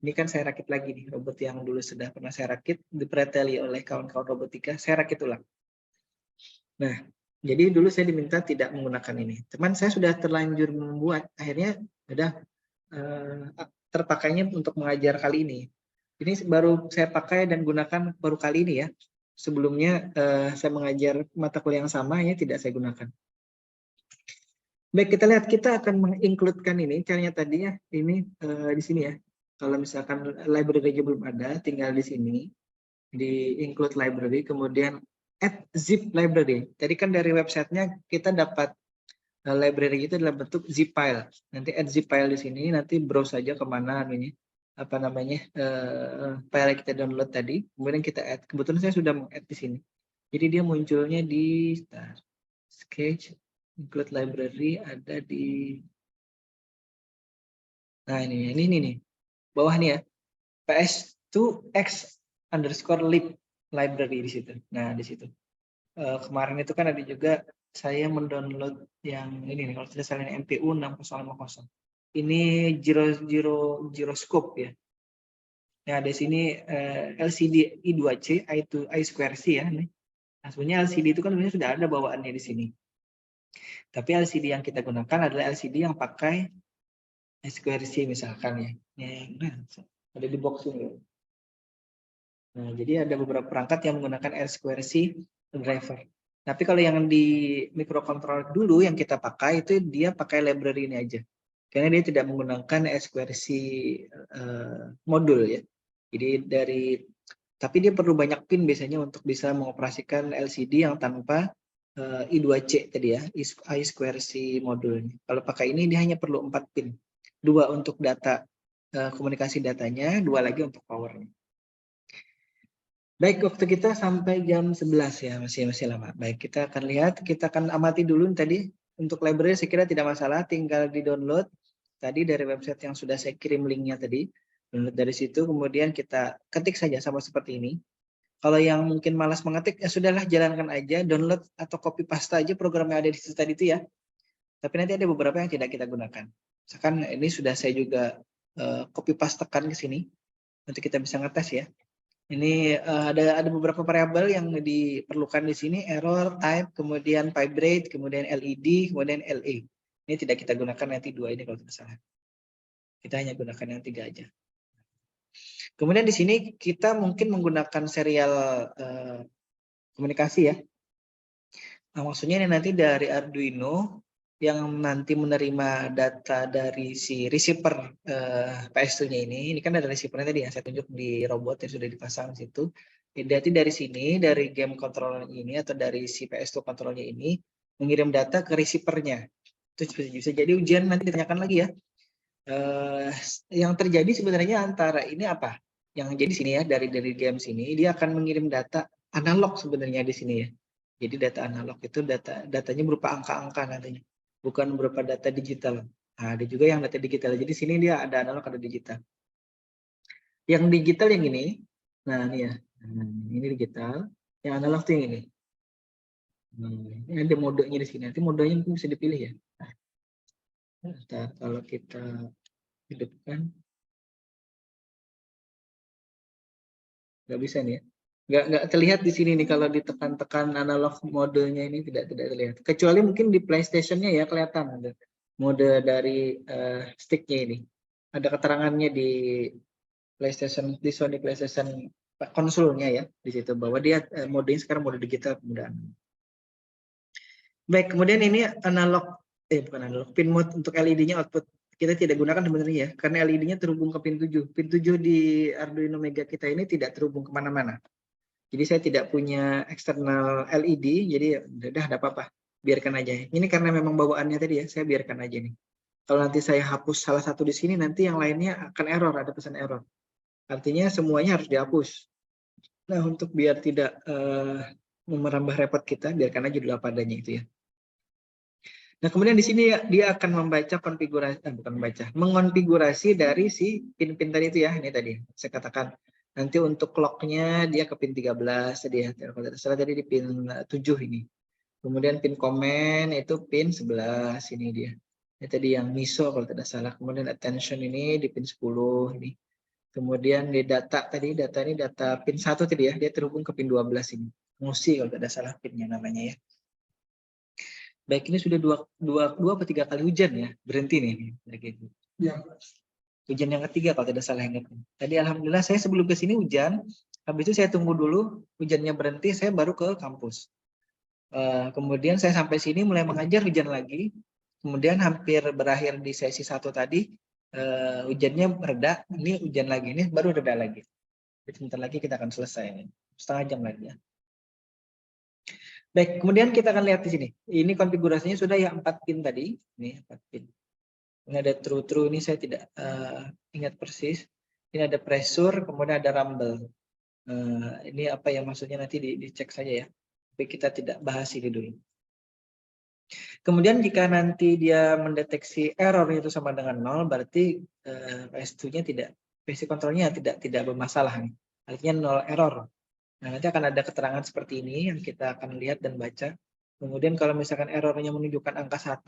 Ini kan saya rakit lagi nih, robot yang dulu sudah pernah saya rakit, dipreteli oleh kawan-kawan robotika, saya rakit ulang. Nah, jadi dulu saya diminta tidak menggunakan ini. Teman saya sudah terlanjur membuat, akhirnya sudah terpakainya untuk mengajar kali ini. Ini baru saya pakai dan gunakan baru kali ini ya. Sebelumnya saya mengajar mata kuliah yang sama, ya tidak saya gunakan. Baik, kita lihat, kita akan mengincludekan ini, caranya tadi ya, ini di sini ya. Kalau misalkan library-nya belum ada, tinggal di sini, di include library, kemudian add zip library. Tadi kan dari websitenya kita dapat library itu dalam bentuk zip file. Nanti add zip file di sini, nanti browse saja kemana ini, apa namanya, file yang kita download tadi, kemudian kita add. Kebetulan saya sudah meng-add di sini. Jadi dia munculnya di sketch, include library, ada di, nah ini nih, bawah nih ya, ps2x_lib library di situ. Nah di situ. Kemarin itu kan ada juga saya mendownload yang ini nih, kalau tidak salah ini MPU 6050. Ini gyroscope ya. Nah di sini LCD I2C, I2C ya. Nih. Nah, sebenarnya LCD itu kan sebenarnya sudah ada bawaannya di sini. Tapi LCD yang kita gunakan adalah LCD yang pakai I2C misalkan ya. Nah, ada di box ini. Nah, jadi ada beberapa perangkat yang menggunakan I2C driver. Tapi kalau yang di microcontroller dulu yang kita pakai itu dia pakai library ini aja. Karena dia tidak menggunakan I2C modul ya. Jadi tapi dia perlu banyak pin biasanya untuk bisa mengoperasikan LCD yang tanpa I2C tadi ya, I2C modulnya. Kalau pakai ini dia hanya perlu 4 pin. 2 untuk data komunikasi datanya, 2 lagi untuk powernya. Baik, waktu kita sampai jam 11 ya, masih lama. Baik, kita akan lihat, kita akan amati dulu tadi. Untuk library saya kira tidak masalah, tinggal di-download tadi dari website yang sudah saya kirim linknya tadi. Download dari situ, kemudian kita ketik saja sama seperti ini. Kalau yang mungkin malas mengetik, ya sudahlah jalankan aja, download atau copy paste aja program yang ada di situ tadi itu ya. Tapi nanti ada beberapa yang tidak kita gunakan. Misalkan ini sudah saya juga copy paste tekan ke sini. Nanti kita bisa ngetes ya. Ini ada beberapa variabel yang diperlukan di sini, error, type, kemudian vibrate, kemudian LED, kemudian LE. Ini tidak kita gunakan nanti 2 ini kalau tidak salah. Kita hanya gunakan yang 3 aja. Kemudian di sini kita mungkin menggunakan serial komunikasi ya. Nah, maksudnya ini nanti dari Arduino yang nanti menerima data dari si receiver PS2-nya ini kan ada receiver-nya tadi yang saya tunjuk di robot yang sudah dipasang di situ. Jadi dari sini, dari game controller ini atau dari si PS2 controller ini mengirim data ke receiver-nya. Itu bisa jadi ujian nanti ditanyakan lagi ya. Yang terjadi sebenarnya antara ini apa? Yang jadi sini ya dari game sini dia akan mengirim data analog sebenarnya di sini ya. Jadi data analog itu datanya berupa angka-angka nantinya. Bukan berupa data digital. Nah, ada juga yang data digital. Jadi sini dia ada analog, ada digital. Yang digital yang ini, nah ini ya, ini digital. Yang analog tuh yang ini. Ini ada modenya di sini. Nanti modenya mungkin bisa dipilih ya. Nah, kalau kita hidupkan, nggak bisa nih ya. Nggak terlihat di sini nih kalau ditekan-tekan analog modenya ini tidak terlihat. Kecuali mungkin di PlayStation-nya ya kelihatan ada mode dari stick-nya ini. Ada keterangannya di PlayStation, di Sony PlayStation konsolnya ya di situ bahwa dia modenya sekarang mode digital kemudian. Baik, kemudian ini analog bukan analog, pin mode untuk LED-nya output kita tidak gunakan sebenarnya ya karena LED-nya terhubung ke pin 7. Pin 7 di Arduino Mega kita ini tidak terhubung kemana-mana. Jadi saya tidak punya eksternal LED, jadi udah ada apa-apa, biarkan aja. Ini karena memang bawaannya tadi ya, saya biarkan aja nih. Kalau nanti saya hapus salah satu di sini, nanti yang lainnya akan error, ada pesan error. Artinya semuanya harus dihapus. Nah untuk biar tidak merambah repot kita, biarkan aja dulu apa adanya itu ya. Nah, kemudian di sini dia akan membaca konfigurasi, bukan membaca, mengonfigurasi dari si pin-pin tadi itu ya, ini tadi saya katakan. Nanti untuk clock-nya dia ke pin 13 tadi ya, kalau tidak salah tadi di pin 7 ini. Kemudian pin comment itu pin 11 ini dia. Ini tadi yang MISO kalau tidak salah. Kemudian attention ini di pin 10 ini. Kemudian di data tadi, data ini data pin 1 tadi ya, dia terhubung ke pin 12 ini. Musi kalau tidak salah pinnya namanya ya. Baik, ini sudah dua atau 3 kali hujan ya, berhenti nih. Ya. Hujan yang ketiga kalau tidak salah ingat. Tadi alhamdulillah saya sebelum ke sini hujan, habis itu saya tunggu dulu hujannya berhenti, saya baru ke kampus. Kemudian saya sampai sini mulai mengajar hujan lagi. Kemudian hampir berakhir di sesi 1 tadi, hujannya reda, ini hujan lagi, ini baru reda lagi. Jadi sebentar lagi kita akan selesai ini, setengah jam lagi ya. Baik, kemudian kita akan lihat di sini. Ini konfigurasinya sudah ya 4 pin tadi, ini 4 pin. Ini ada true ini saya tidak ingat persis. Ini ada pressure, kemudian ada rumble. Ini apa ya maksudnya nanti dicek saja ya. Tapi kita tidak bahas ini dulu. Kemudian jika nanti dia mendeteksi error itu sama dengan 0, berarti PS2-nya tidak, PC control-nya tidak bermasalah nih. Artinya 0 error. Nah, nanti akan ada keterangan seperti ini yang kita akan lihat dan baca. Kemudian kalau misalkan errornya menunjukkan angka 1,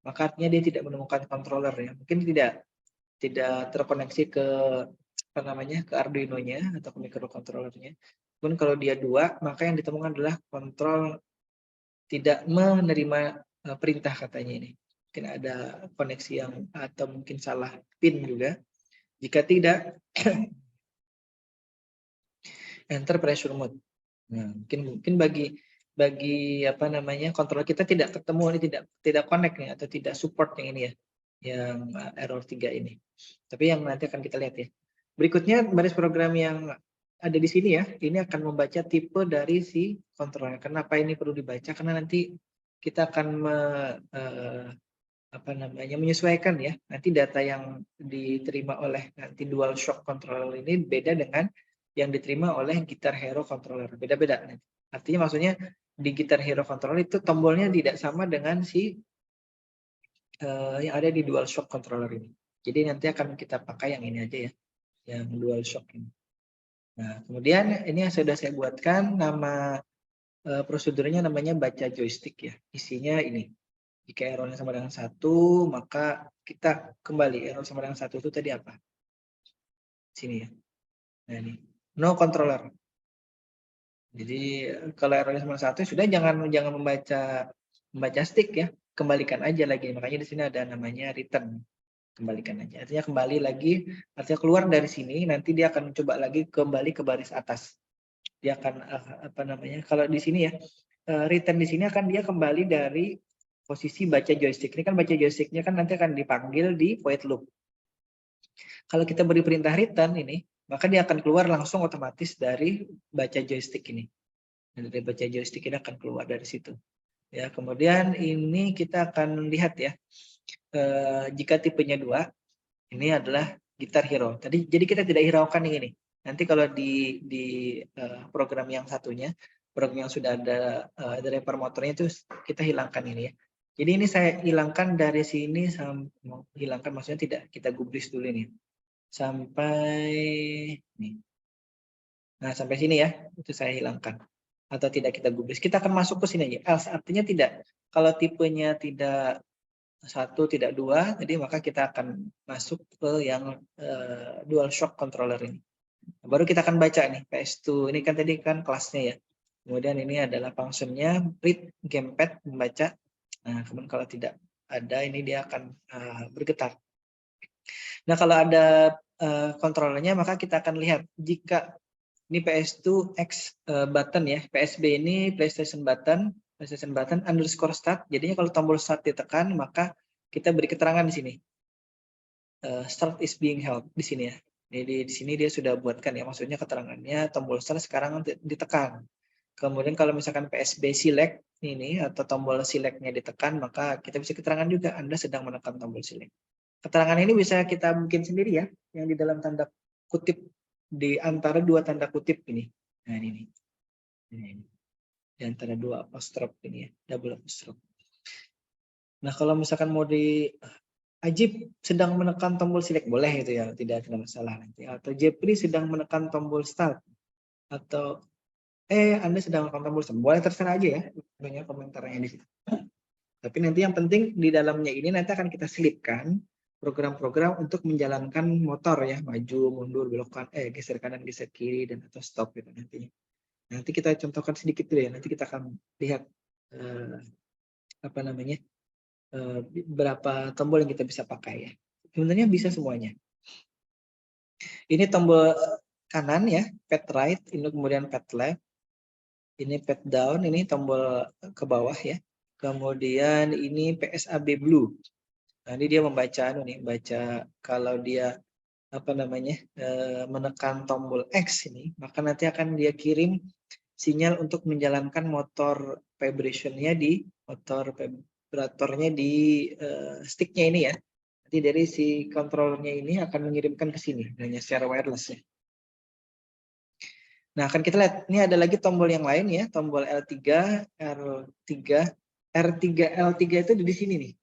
maka artinya dia tidak menemukan controller ya. Mungkin tidak terkoneksi ke apa namanya ke Arduino-nya atau ke microcontroller-nya. Pun kalau dia 2, maka yang ditemukan adalah kontrol tidak menerima perintah katanya ini. Mungkin ada koneksi yang atau mungkin salah pin juga. Jika tidak, enter pressure mode. Nah, mungkin bagi apa namanya kontrol kita tidak ketemu ini tidak connect nih atau tidak support yang ini ya, yang error 3 ini. Tapi yang nanti akan kita lihat ya. Berikutnya baris program yang ada di sini ya, ini akan membaca tipe dari si kontrolnya. Kenapa ini perlu dibaca? Karena nanti kita akan menyesuaikan ya. Nanti data yang diterima oleh nanti dual shock controller ini beda dengan yang diterima oleh Guitar Hero controller. Beda-beda. Artinya maksudnya di Guitar Hero controller itu tombolnya tidak sama dengan si yang ada di dual shock controller ini. Jadi nanti akan kita pakai yang ini aja ya, yang dual shock ini. Nah, kemudian ini yang sudah saya buatkan nama prosedurnya namanya baca joystick ya. Isinya ini. Jika errornya sama dengan 1, maka kita kembali error sama dengan 1 itu tadi apa? Sini ya. Nah ini, no controller. Jadi kalau errornya sama dengan 1 sudah jangan membaca stick ya, kembalikan aja lagi. Makanya di sini ada namanya return. Kembalikan aja. Artinya kembali lagi, artinya keluar dari sini, nanti dia akan coba lagi kembali ke baris atas. Dia akan kalau di sini ya, return di sini akan dia kembali dari posisi baca joystick. Ini kan baca joysticknya kan nanti akan dipanggil di void loop. Kalau kita beri perintah return ini, maka dia akan keluar langsung otomatis dari baca joystick ini. Dan dari baca joystick ini akan keluar dari situ. Ya, kemudian ini kita akan lihat ya. Jika tipenya 2, ini adalah Guitar Hero. Jadi kita tidak hiraukan yang ini. Nanti kalau di program yang satunya, program yang sudah ada driver motornya itu kita hilangkan ini ya. Jadi ini saya hilangkan dari sini, hilangkan maksudnya tidak kita gubris dulu ini. Sampai nih. Nah, sampai sini ya, itu saya hilangkan. Atau tidak kita gubris. Kita akan masuk ke sini aja. Else artinya tidak. Kalau tipenya tidak 1, tidak 2, jadi maka kita akan masuk ke yang dual shock controller ini. Baru kita akan baca nih PS2. Ini kan tadi kan kelasnya ya. Kemudian ini adalah functionnya read gamepad membaca. Nah, kemudian kalau tidak ada ini dia akan bergetar. Nah, kalau ada kontrolernya maka kita akan lihat jika ini PS2 X button ya, PSB ini PlayStation button underscore start. Jadinya kalau tombol start ditekan maka kita beri keterangan di sini. Start is being held di sini ya. Jadi di sini dia sudah buatkan ya, maksudnya keterangannya tombol start sekarang ditekan. Kemudian kalau misalkan PSB select ini atau tombol select-nya ditekan, maka kita bisa keterangan juga Anda sedang menekan tombol select. Keterangan ini bisa kita bikin sendiri ya, yang di dalam tanda kutip di antara 2 tanda kutip ini. Nah ini. Di antara 2 apostrophe ini ya, double apostrophe. Nah, kalau misalkan mau di Ajib sedang menekan tombol select boleh itu ya, tidak ada masalah nanti. Atau Jepri sedang menekan tombol start atau Anda sedang menekan tombol start. Boleh terserah aja ya, banyak komentarnya di situ. Tapi nanti yang penting di dalamnya ini nanti akan kita selipkan program-program untuk menjalankan motor ya, maju, mundur, belok kanan, geser kanan, geser kiri dan atau stop gitu nantinya. Nanti kita contohkan sedikit dulu ya. Nanti kita akan lihat apa namanya berapa tombol yang kita bisa pakai ya. Sebenarnya bisa semuanya. Ini tombol kanan ya, pad right, ini kemudian pad left, ini pad down, ini tombol ke bawah ya. Kemudian ini PSAB blue. Nah, ini dia membaca baca kalau dia apa namanya menekan tombol X ini, maka nanti akan dia kirim sinyal untuk menjalankan motor vibration-nya di motor vibratornya di stick-nya ini ya. Nanti dari si controllernya ini akan mengirimkan ke sini hanya secara wireless ya. Nah, akan kita lihat ini ada lagi tombol yang lain ya, tombol L3, R3, R3, L3 itu di sini nih.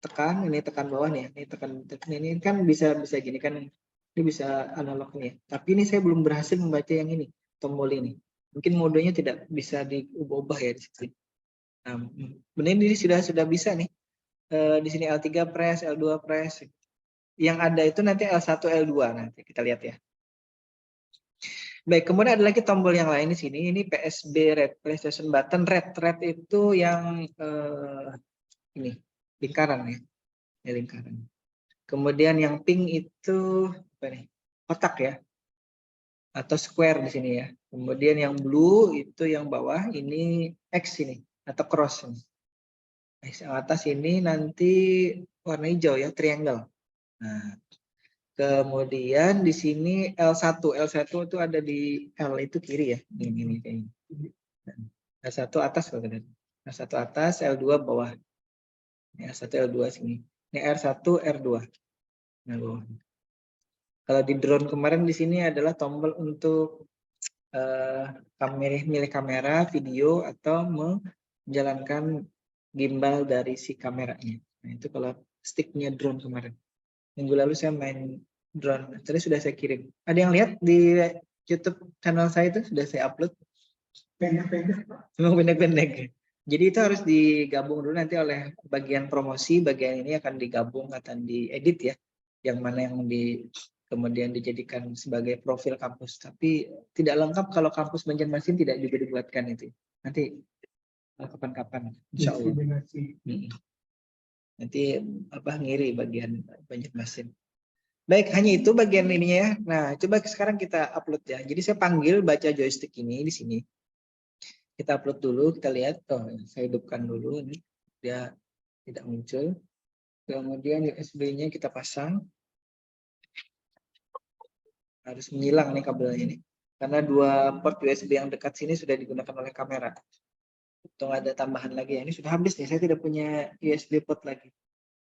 Tekan, ini tekan bawah nih, ini tekan ini kan bisa gini kan, ini bisa analog nih. Tapi ini saya belum berhasil membaca yang ini, tombol ini. Mungkin modenya tidak bisa diubah-ubah ya di situ. Nah, benar ini sudah bisa nih. Di sini L3 press, L2 press. Yang ada itu nanti L1, L2 nanti kita lihat ya. Baik, kemudian ada lagi tombol yang lain di sini. Ini PSB red, PlayStation button red. Red itu yang ini lingkaran ya. Lingkaran. Kemudian yang pink itu apa nih? Kotak ya. Atau square di sini ya. Kemudian yang blue itu yang bawah ini X ini atau cross ini. Yang atas ini nanti warna hijau ya, triangle. Nah, kemudian di sini L1. L1 itu ada di L itu kiri ya. Ini kayaknya. L1 atas kalau tidak. L1 atas, L2 bawah. L1 L2 sini. Ini R1 R2. Nah, bawah. Kalau di drone kemarin di sini adalah tombol untuk milih kamera, video atau menjalankan gimbal dari si kameranya. Nah, itu kalau sticknya drone kemarin. Minggu lalu saya main drone. Tadi sudah saya kirim. Ada yang lihat di YouTube channel saya itu sudah saya upload. Pendek-pendek, Pak. Memang pendek-pendek. Jadi itu harus digabung dulu nanti oleh bagian promosi. Bagian ini akan digabung, akan diedit ya. Yang mana yang kemudian dijadikan sebagai profil kampus. Tapi tidak lengkap kalau kampus Banjarmasin tidak juga dibuatkan itu. Nanti kapan-kapan, insya Allah. Nanti ngiri bagian Banjarmasin. Baik, hanya itu bagian ininya ya. Nah, coba sekarang kita upload ya. Jadi saya panggil baca joystick ini di sini. Kita upload dulu, kita lihat. Oh, saya hidupkan dulu ini. Dia tidak muncul. Kemudian USB-nya kita pasang. Harus menghilang nih kabelnya ini. Karena dua port USB yang dekat sini sudah digunakan oleh kamera. Untung ada tambahan lagi ya. Ini sudah habis nih, saya tidak punya USB port lagi.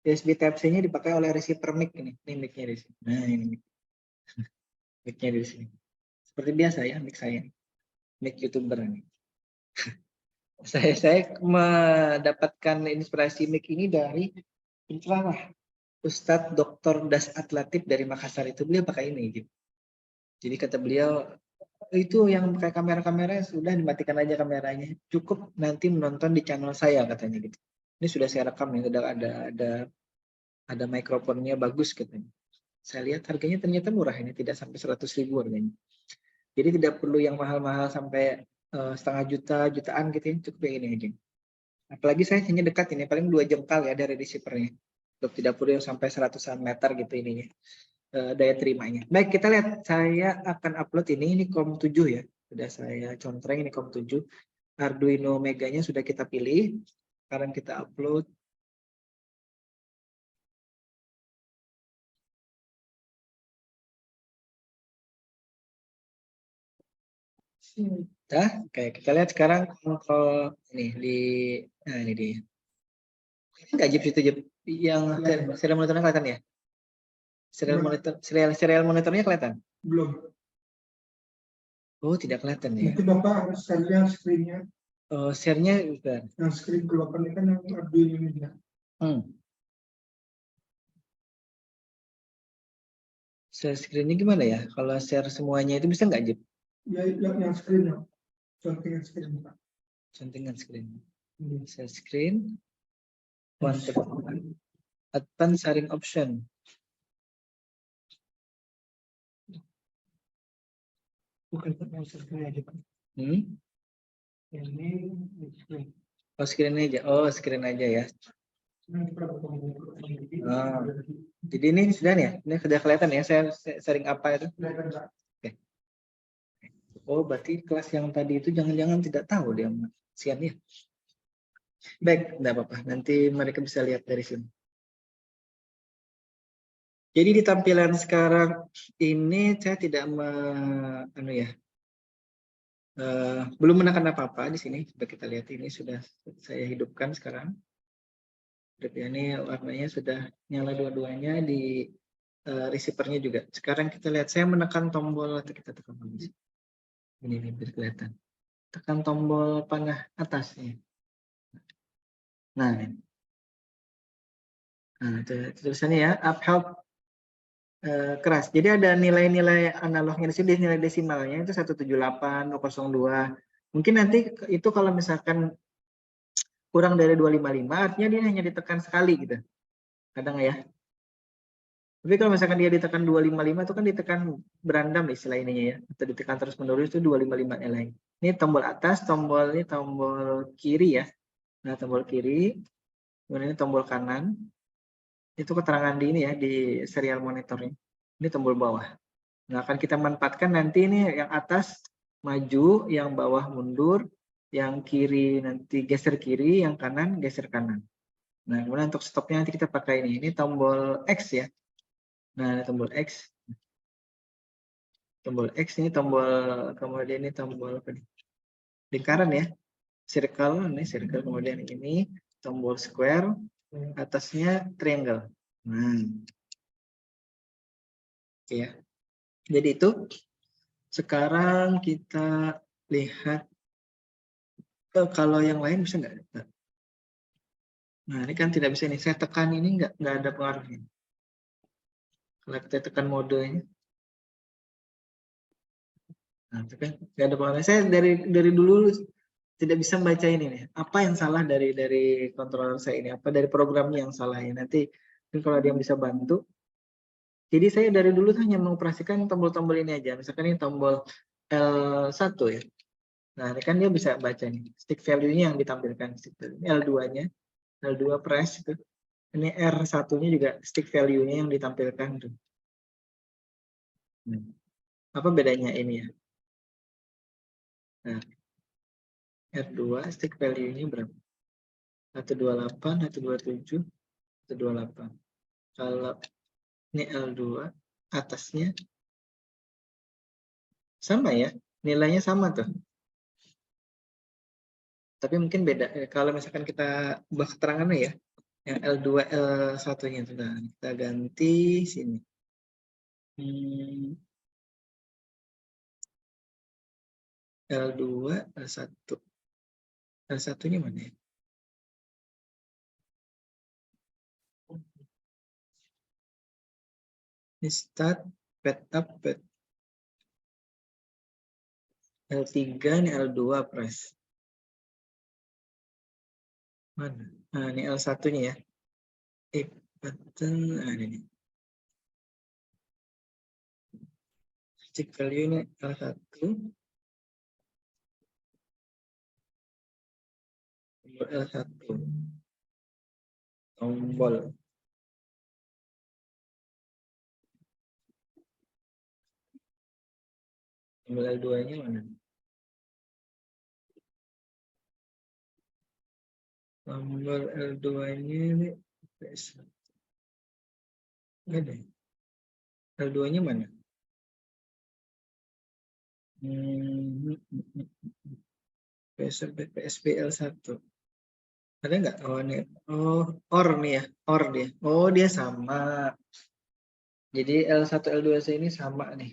USB Type-C-nya dipakai oleh receiver mic ini. Ini mic-nya di sini. Nah, ini mic. Mic-nya di sini. Seperti biasa ya mic saya. Mic YouTuber ini. saya mendapatkan inspirasi mic ini dari penceramah Ustadz Dr. Dasat Latif dari Makassar itu. Beliau pakai ini gitu. Jadi kata beliau, itu yang pakai kamera-kamera sudah dimatikan aja kameranya. Cukup nanti menonton di channel saya katanya gitu. Ini sudah saya rekam ya, sudah ada mikrofonnya bagus katanya. Saya lihat harganya ternyata murah ini, tidak sampai 100.000 harganya. Jadi tidak perlu yang mahal-mahal sampai setengah juta, jutaan gitu ya, cukup yang ini aja. Apalagi saya hanya dekat ini, paling 2 jengkal ya dari receivernya. Untuk tidak perlu yang sampai 100-an meter gitu ininya. Daya terimanya. Baik, kita lihat. Saya akan upload ini COM7 ya. Sudah saya contreng ini COM7. Arduino Meganya sudah kita pilih. Sekarang kita upload. Nah, oke, kita lihat sekarang kontrol ini ini dia. Enggak Jeep itu Jeep yang serial monitornya kelihatan ya? Serial monitornya kelihatan? Belum. Oh, tidak kelihatan ya. Mungkin Bapak harus lihat screen-nya. share-nya bukan. Yang screen keluarkan ini kan yang Arduino ini ya. Share screen-nya gimana ya? Kalau share semuanya itu bisa nggak, Jip? Ya, yang screen ya. Contohnya screen Pak. Contohnya screen. Share screen. Advanced sharing option. Bukan yang screen aja Pak. Ini screen. Oh, screen aja. Oh, screen aja ya. Jadi ini sudah nih ya? Ini sudah kelihatan ya saya sharing apa itu? Oke. Oh, berarti kelas yang tadi itu jangan-jangan tidak tahu dia sian ya. Baik, enggak apa-apa. Nanti mereka bisa lihat dari sini. Jadi di tampilan sekarang ini saya tidak belum menekan apa-apa di sini. Coba kita lihat, ini sudah saya hidupkan sekarang. Berarti ini warnanya sudah nyala dua-duanya, di receiver-nya juga. Sekarang kita lihat, saya menekan tombol, atau kita tekan tombol ini biar kelihatan. Tekan tombol panah atasnya. Nah itu tulisannya ya, up help keras. Jadi ada nilai-nilai analognya di sini, nilai desimalnya itu 178, 002. Mungkin nanti itu kalau misalkan kurang dari 255, artinya dia hanya ditekan sekali gitu. Kadang ya. Tapi kalau misalkan dia ditekan 255 itu kan ditekan berandam istilah ininya ya. Atau ditekan terus menerus itu 255 nilai. Ini tombol atas, ini tombol kiri ya. Nah, tombol kiri, kemudian ini tombol kanan. Itu keterangan di ini ya, di serial monitornya. Ini tombol bawah. Nah, akan kita manfaatkan nanti ini yang atas maju, yang bawah mundur, yang kiri nanti geser kiri, yang kanan geser kanan. Nah, kemudian untuk stopnya nanti kita pakai ini. Ini tombol X ya. Nah, tombol X. Tombol X ini tombol, kemudian ini tombol apa nih? Lingkaran ya. Circle, ini circle, kemudian ini tombol square, atasnya triangle. Nah, oke ya. Jadi itu sekarang kita lihat kalau yang lain bisa nggak? Nah, ini kan tidak bisa nih. Saya tekan ini nggak ada pengaruhnya. Kalau kita tekan modenya, nah itu kan nggak ada pengaruhnya. Saya dari dulu tidak bisa membaca ini nih. Apa yang salah dari controller saya ini? Apa dari programnya yang salah ya? Nanti kalau dia bisa bantu. Jadi saya dari dulu hanya mengoperasikan tombol-tombol ini aja. Misalkan ini tombol L1 ya. Nah, ini kan dia bisa baca nih. Stick value-nya yang ditampilkan. L2-nya. L2 press itu. Ini R1-nya juga stick value-nya yang ditampilkan tuh. Apa bedanya ini ya? Nah, R2 stick value-nya berapa? 128, 127, 128. Kalau ini L2 atasnya sama ya, nilainya sama tuh. Tapi mungkin beda. Kalau misalkan kita ubah keterangannya ya, yang L2 L1-nya itu, nah, kita ganti sini. L2 L1. L1-nya mana ya? Ini start, pad up, pad. L3 ini L2 press. Mana? Nah, ini L1-nya ya. Button, nah ini. Stick value ini L1. Tombol L1. Tombol. Tombol L2-nya mana? Tombol L2-nya ini enggak deh. L2-nya mana? PSP L1. Ada nggak? Oh, ini. Oh, OR nih ya. OR dia. Oh, dia sama. Jadi L1, L2 ini sama nih.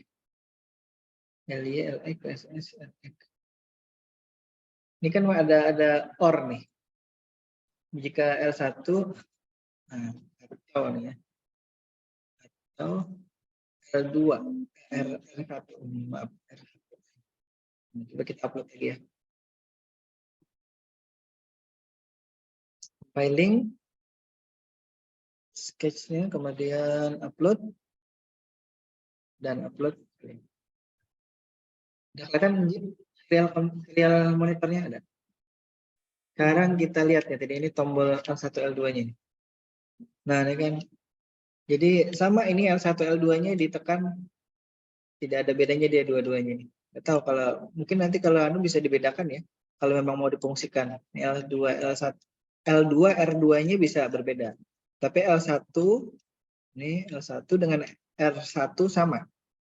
LY, LX, LS, LX. Ini kan ada OR nih. Jika L1, nah, atau nih ya, atau L2, R1, maaf, R1. Coba kita upload lagi ya. Filing, sketch-nya, kemudian upload, dan upload. Udah kelihatan serial monitornya ada. Sekarang kita lihat ya, tadi ini tombol L1, L2-nya. Nah, ini kan. Jadi sama ini L1, L2-nya ditekan, tidak ada bedanya dia dua-duanya nih. Nggak tahu kalau mungkin nanti kalau anu bisa dibedakan ya. Kalau memang mau difungsikan. Ini L2, L1, L2, R2-nya bisa berbeda. Tapi L1 ini L1 dengan R1 sama.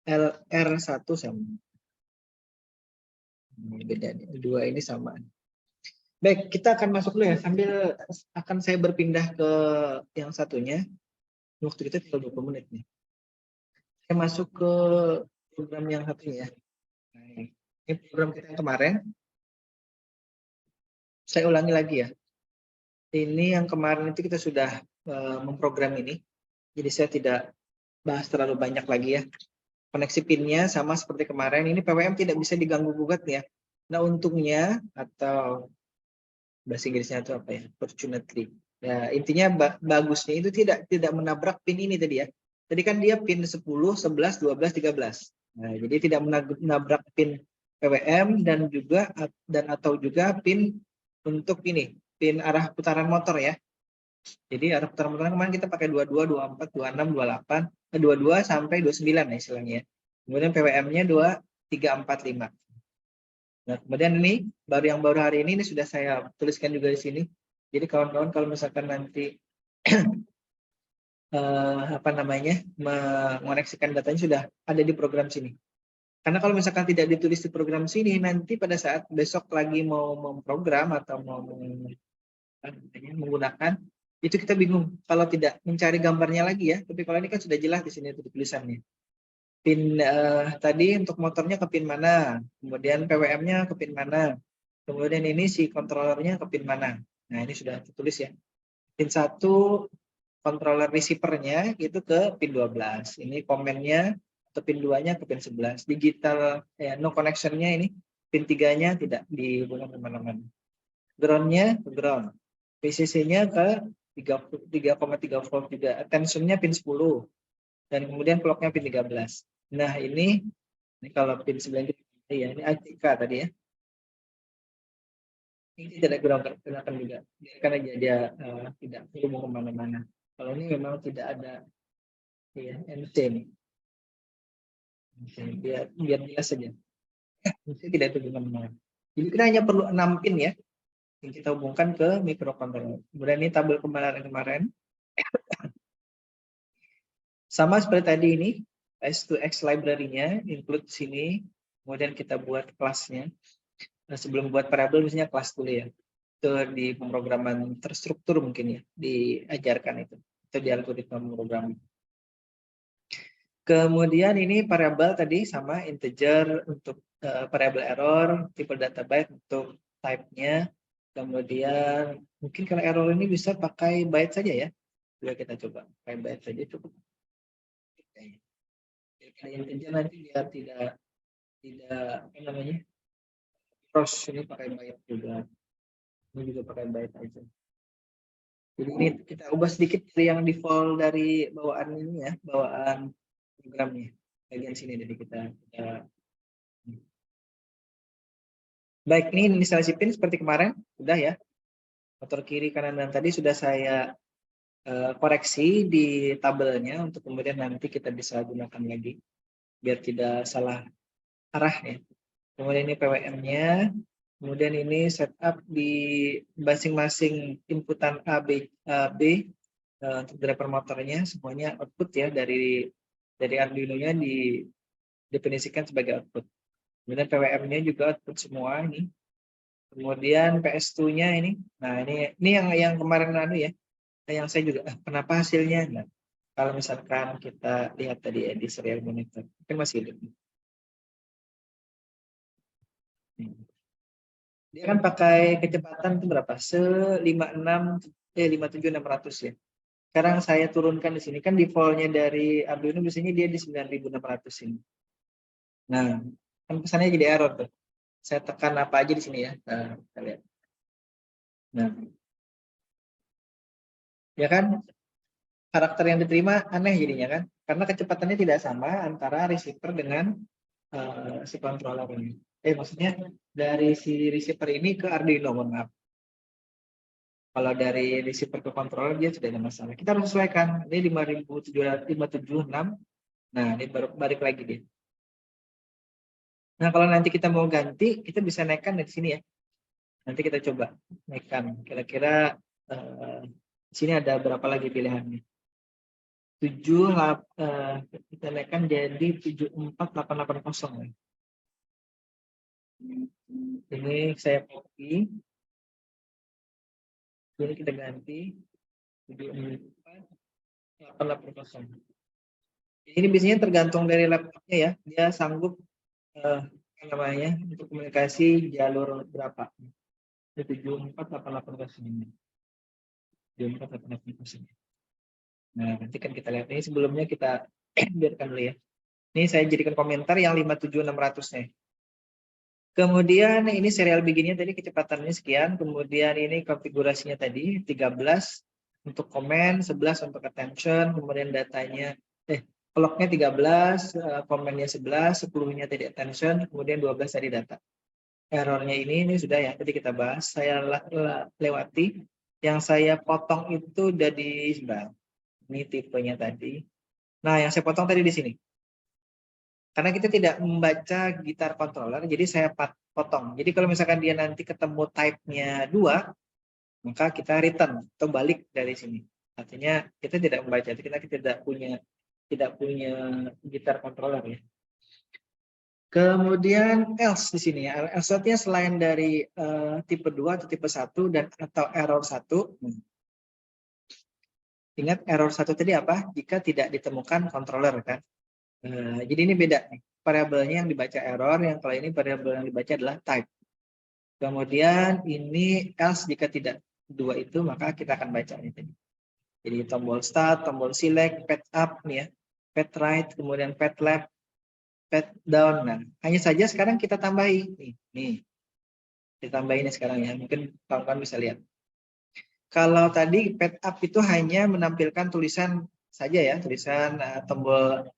R1 sama. Ini beda nih. L2 ini sama. Baik, kita akan masuk dulu ya. Sambil akan saya berpindah ke yang satunya. Waktu kita tinggal 20 menit nih. Saya masuk ke program yang satunya. Nah, ini program kita yang kemarin. Saya ulangi lagi ya. Ini yang kemarin itu kita sudah memprogram ini. Jadi saya tidak bahas terlalu banyak lagi ya. Koneksi pinnya sama seperti kemarin. Ini PWM tidak bisa diganggu gugat ya. Nah untungnya atau bahasa Inggrisnya itu apa ya? Fortunately. Ya, intinya bagusnya itu tidak menabrak pin ini tadi ya. Tadi kan dia pin 10, 11, 12, 13. Nah, jadi tidak menabrak pin PWM dan atau juga pin untuk ini, pin arah putaran motor ya. Jadi arah putaran motor kemarin kita pakai 22, 24, 26, 28, 22 sampai 29 ya istilahnya ya. Kemudian PWM-nya 2, 3, 4, 5. Nah, kemudian ini yang baru hari ini sudah saya tuliskan juga di sini. Jadi kawan-kawan kalau misalkan nanti mengoneksikan datanya sudah ada di program sini. Karena kalau misalkan tidak ditulis di program sini, nanti pada saat besok lagi mau memprogram atau mau menggunakan, itu kita bingung kalau tidak mencari gambarnya lagi ya. Tapi kalau ini kan sudah jelas di sini tulisannya. Pin tadi untuk motornya ke pin mana, kemudian PWM-nya ke pin mana, kemudian ini si controllernya ke pin mana. Nah ini sudah tertulis ya. Pin 1 controller receiver-nya itu ke pin 12. Ini komennya atau pin 2-nya ke pin 11. Digital no connection-nya ini pin 3-nya tidak dihubungkan kemana-mana. Ground-nya ke ground. VCC-nya ke 3,3 volt juga. Attention-nya pin 10. Dan kemudian clock-nya pin 13. Nah ini kalau pin 9 ya ini ATK tadi ya. Ini tidak ground gunakan juga. Biarkan aja dia tidak berhubung kemana-mana. Kalau ini memang tidak ada ya, NC nih. Biar jelas saja. NC tidak terhubung kemana-mana. Jadi kita hanya perlu 6 pin ya. Yang kita hubungkan ke microcontroller. Kemudian ini tabel kemarin. Sama seperti tadi ini. S2X library-nya include sini. Kemudian kita buat kelasnya. Nah, sebelum buat variabel misalnya kelas dulu ya. Itu di pemrograman terstruktur mungkin ya. Diajarkan itu. Itu di algoritma pemrograman. Kemudian ini variabel tadi sama integer untuk variabel error, tipe data byte untuk type-nya. Kemudian mungkin kalau error ini bisa pakai byte saja ya. Coba kita coba pakai byte saja cukup. Kalau integer nanti dia tidak apa namanya? Cross ini pakai byte juga. Ini juga pakai byte aja. Jadi ini kita ubah sedikit dari yang default dari bawaan ini ya, bawaan programnya. Bagian sini dari kita. Baik, ini instalasi pin seperti kemarin, sudah ya. Motor kiri, kanan, dan tadi sudah saya koreksi di tabelnya untuk kemudian nanti kita bisa gunakan lagi biar tidak salah arah ya. Kemudian ini PWM-nya, kemudian ini setup di masing-masing inputan A, B, untuk driver motornya semuanya output ya dari Arduino-nya didefinisikan sebagai output. Kemudian PWM-nya juga output semua ini. Kemudian PS2-nya ini. Nah, ini yang kemarin ya. Yang saya juga kenapa hasilnya? Nah, kalau misalkan kita lihat tadi ya di serial monitor, kan masih hidup. Dia kan pakai kecepatan itu berapa? 57.600 ya. Sekarang saya turunkan di sini kan defaultnya dari Arduino biasanya dia di 9.600 ini. Nah, kan pesannya jadi error tuh. Saya tekan apa aja di sini ya. Nah, kita lihat. Nah, ya kan karakter yang diterima aneh jadinya kan, karena kecepatannya tidak sama antara receiver dengan si controller ini. Maksudnya dari si receiver ini ke Arduino, mohon maaf. Kalau dari receiver ke controller dia sudah ada masalah. Kita harus sesuaikan. Ini 5.756. Nah, ini baru balik lagi dia. Nah, kalau nanti kita mau ganti, kita bisa naikkan dari sini ya. Nanti kita coba naikkan. Kira-kira di sini ada berapa lagi pilihannya? 7, kita naikkan jadi 74880. Ini saya copy. Ini kita ganti 74880. Ini biasanya tergantung dari laptopnya ya. Dia sanggup namanya untuk komunikasi jalur berapa? 74880. 74880. Nah, nanti kan kita lihat ini sebelumnya kita biarkan dulu ya. Ini saya jadikan komentar yang 57600-nya. Kemudian ini serial biginnya tadi kecepatannya sekian, kemudian ini konfigurasinya tadi 13 untuk komen, 11 untuk attention, kemudian datanya clock-nya 13, komennya 11, 10-nya tadi attention, kemudian 12 tadi data. Errornya ini sudah ya, tadi kita bahas, saya lewati. Yang saya potong itu udah di sebelah. Ini tipenya tadi. Nah, yang saya potong tadi di sini. Karena kita tidak membaca gitar controller, jadi saya potong. Jadi kalau misalkan dia nanti ketemu type-nya 2, maka kita return atau balik dari sini. Artinya kita tidak membaca, kita tidak punya gitar controller ya. Kemudian else di sini ya. Else artinya selain dari tipe 2 atau tipe 1 dan atau error 1. Ingat error 1 tadi apa? Jika tidak ditemukan controller kan. Jadi ini beda nih. Variabelnya yang dibaca error, yang kalau ini variabel yang dibaca adalah type. Kemudian ini else jika tidak 2 itu maka kita akan baca ini tadi. Jadi tombol start, tombol select, pad up nih ya, pad right, kemudian pad left, pad down. Nah, hanya saja sekarang kita tambahi nih. Ditambahin sekarang ya. Mungkin kawan-kawan bisa lihat. Kalau tadi pad up itu hanya menampilkan tulisan saja ya, tulisan tombol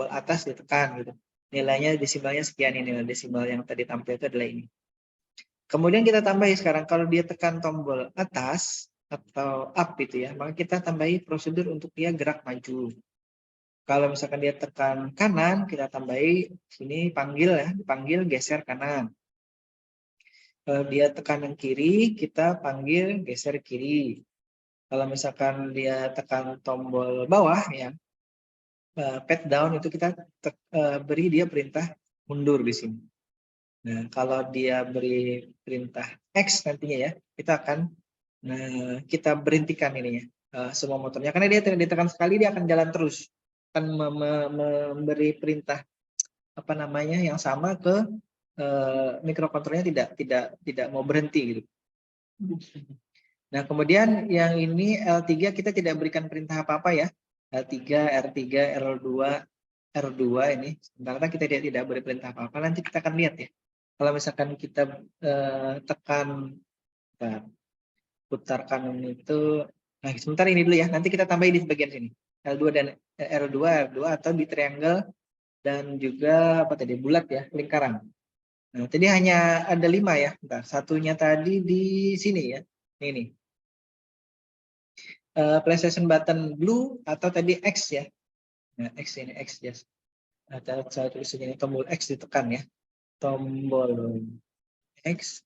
atas ditekan gitu. Nilainya desimalnya sekian, ini nilai desimal yang tadi tampil itu adalah ini. Kemudian kita tambahi sekarang kalau dia tekan tombol atas atau up itu ya, maka kita tambahi prosedur untuk dia gerak maju. Kalau misalkan dia tekan kanan, kita tambahi sini panggil ya, dipanggil geser kanan. Kalau dia tekan yang kiri, kita panggil geser kiri. Kalau misalkan dia tekan tombol bawah ya, pad down itu kita beri dia perintah mundur di sini. Nah, kalau dia beri perintah X nantinya ya, kita akan kita berhentikan ininya semua motornya. Karena dia tidak ditekan sekali, dia akan jalan terus. Akan memberi perintah apa namanya yang sama ke mikrokontrolernya tidak mau berhenti gitu. Nah, kemudian yang ini L3 kita tidak berikan perintah apa-apa ya. L3, R3, R2, R2 ini. Sementara kita tidak beri perintah apa-apa. Nanti kita akan lihat ya. Kalau misalkan kita tekan putar kanan itu, nah sebentar ini dulu ya. Nanti kita tambahin di bagian sini. L2 dan R2 atau di triangle dan juga apa tadi bulat ya, lingkaran. Nah, tadi hanya ada 5 ya. Bentar, satunya tadi di sini ya. Ini. PlayStation button blue atau tadi X ya. Nah, X ini X yes. Atau saya tulis ini tombol X ditekan ya. Tombol X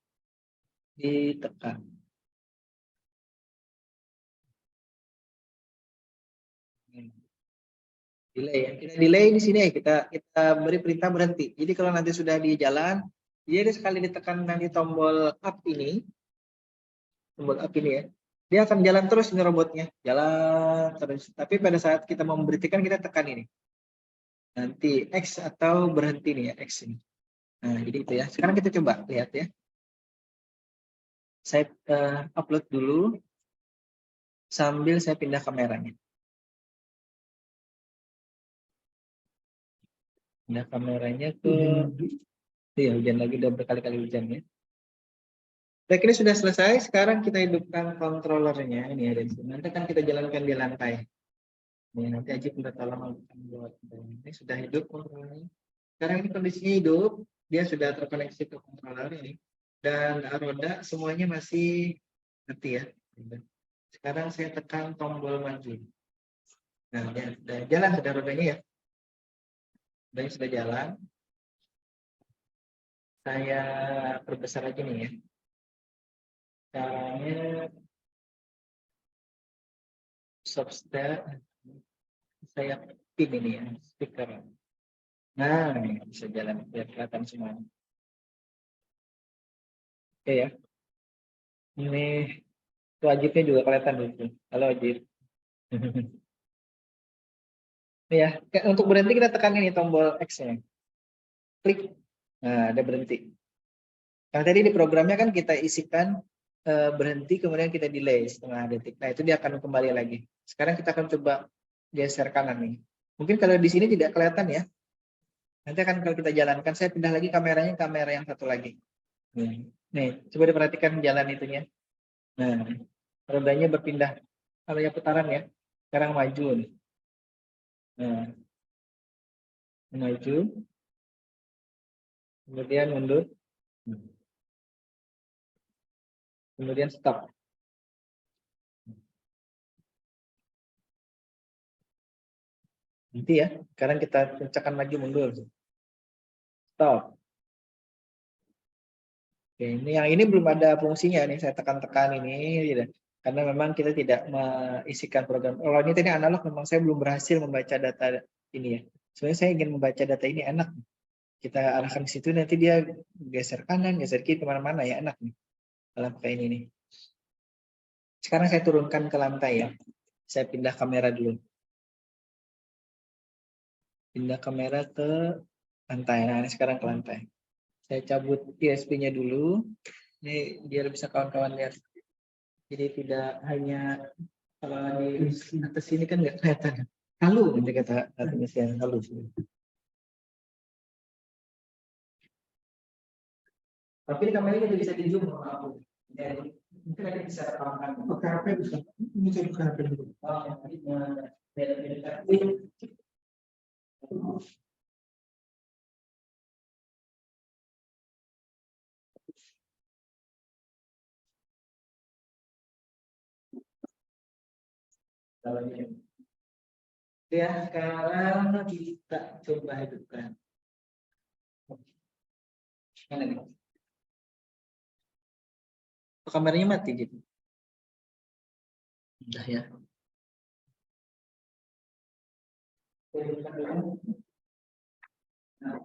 ditekan. Delay ya. Kita delay di sini ya. Kita beri perintah berhenti. Jadi kalau nanti sudah di jalan, dia sekali ditekan nanti tombol up ini ya. Dia akan jalan terus ini robotnya, jalan terus. Tapi pada saat kita mau memberhentikan kita tekan ini. Nanti X atau berhenti nih ya X ini. Nah, jadi itu ya. Sekarang kita coba lihat ya. Saya upload dulu sambil saya pindah kameranya. Pindah kameranya ke iya, hujan lagi, udah berkali-kali hujan ya. Baik, ini sudah selesai. Sekarang kita hidupkan controllernya. Ini ada di sini. Nanti kan kita jalankan di lantai. Ini nanti Aji minta tolong buat ini sudah hidup controllernya. Sekarang ini kondisinya hidup, dia sudah terkoneksi ke controller ini. Dan roda semuanya masih mati ya. Sekarang saya tekan tombol maju. Nah, ya, sudah jalan sudah rodanya ya. Rodanya sudah jalan. Saya perbesar lagi nih ya. Caranya substep saya pin ini ya, speaker. Nah, ini bisa jalan biar kelihatan semuanya. Oke ya. Ini wajibnya juga kelihatan dulu. Halo wajib. Ya, untuk berhenti kita tekan ini tombol X-nya. Klik. Nah, ada berhenti. Yang tadi di programnya kan kita isikan berhenti kemudian kita delay setengah detik. Nah, itu dia akan kembali lagi. Sekarang kita akan coba geser kanan nih. Mungkin kalau di sini tidak kelihatan ya. Nanti akan kalau kita jalankan, saya pindah lagi kameranya ke kamera yang satu lagi. Nih, coba diperhatikan jalan itunya. Nah, rodanya berpindah. Kalau ya putaran ya. Sekarang maju nih. Nah, maju. Kemudian mundur. Kemudian stop. Nanti ya, sekarang kita kencangkan lagi mundur. Stop. Oke, ini yang ini belum ada fungsinya nih, saya tekan-tekan ini gitu. Karena memang kita tidak mengisikan program. Kalau ini tadi analog memang saya belum berhasil membaca data ini ya. Sebenarnya saya ingin membaca data ini enak. Kita arahkan ke situ nanti dia geser kanan, geser kiri kemana-mana ya enak nih. Kalau pakai ini nih. Sekarang saya turunkan ke lantai ya. Saya pindah kamera dulu. Pindah kamera ke lantai. Nah, ini sekarang ke lantai. Saya cabut ISP-nya dulu. Ini biar bisa kawan-kawan lihat. Jadi tidak hanya kalau di atas sini kan nggak kelihatan. Halu, nanti kata penyesian halu. Tapi di kamera ini bisa di zoom sama aku. Jadi mungkin ada bisa rekaman. Oke, HP bisa. Ini saya buka HP dulu. Oh, yang tadi ya, sekarang kita coba hidupkan. Mana nih? Oh, kameranya mati gitu. Udah ya. Nah,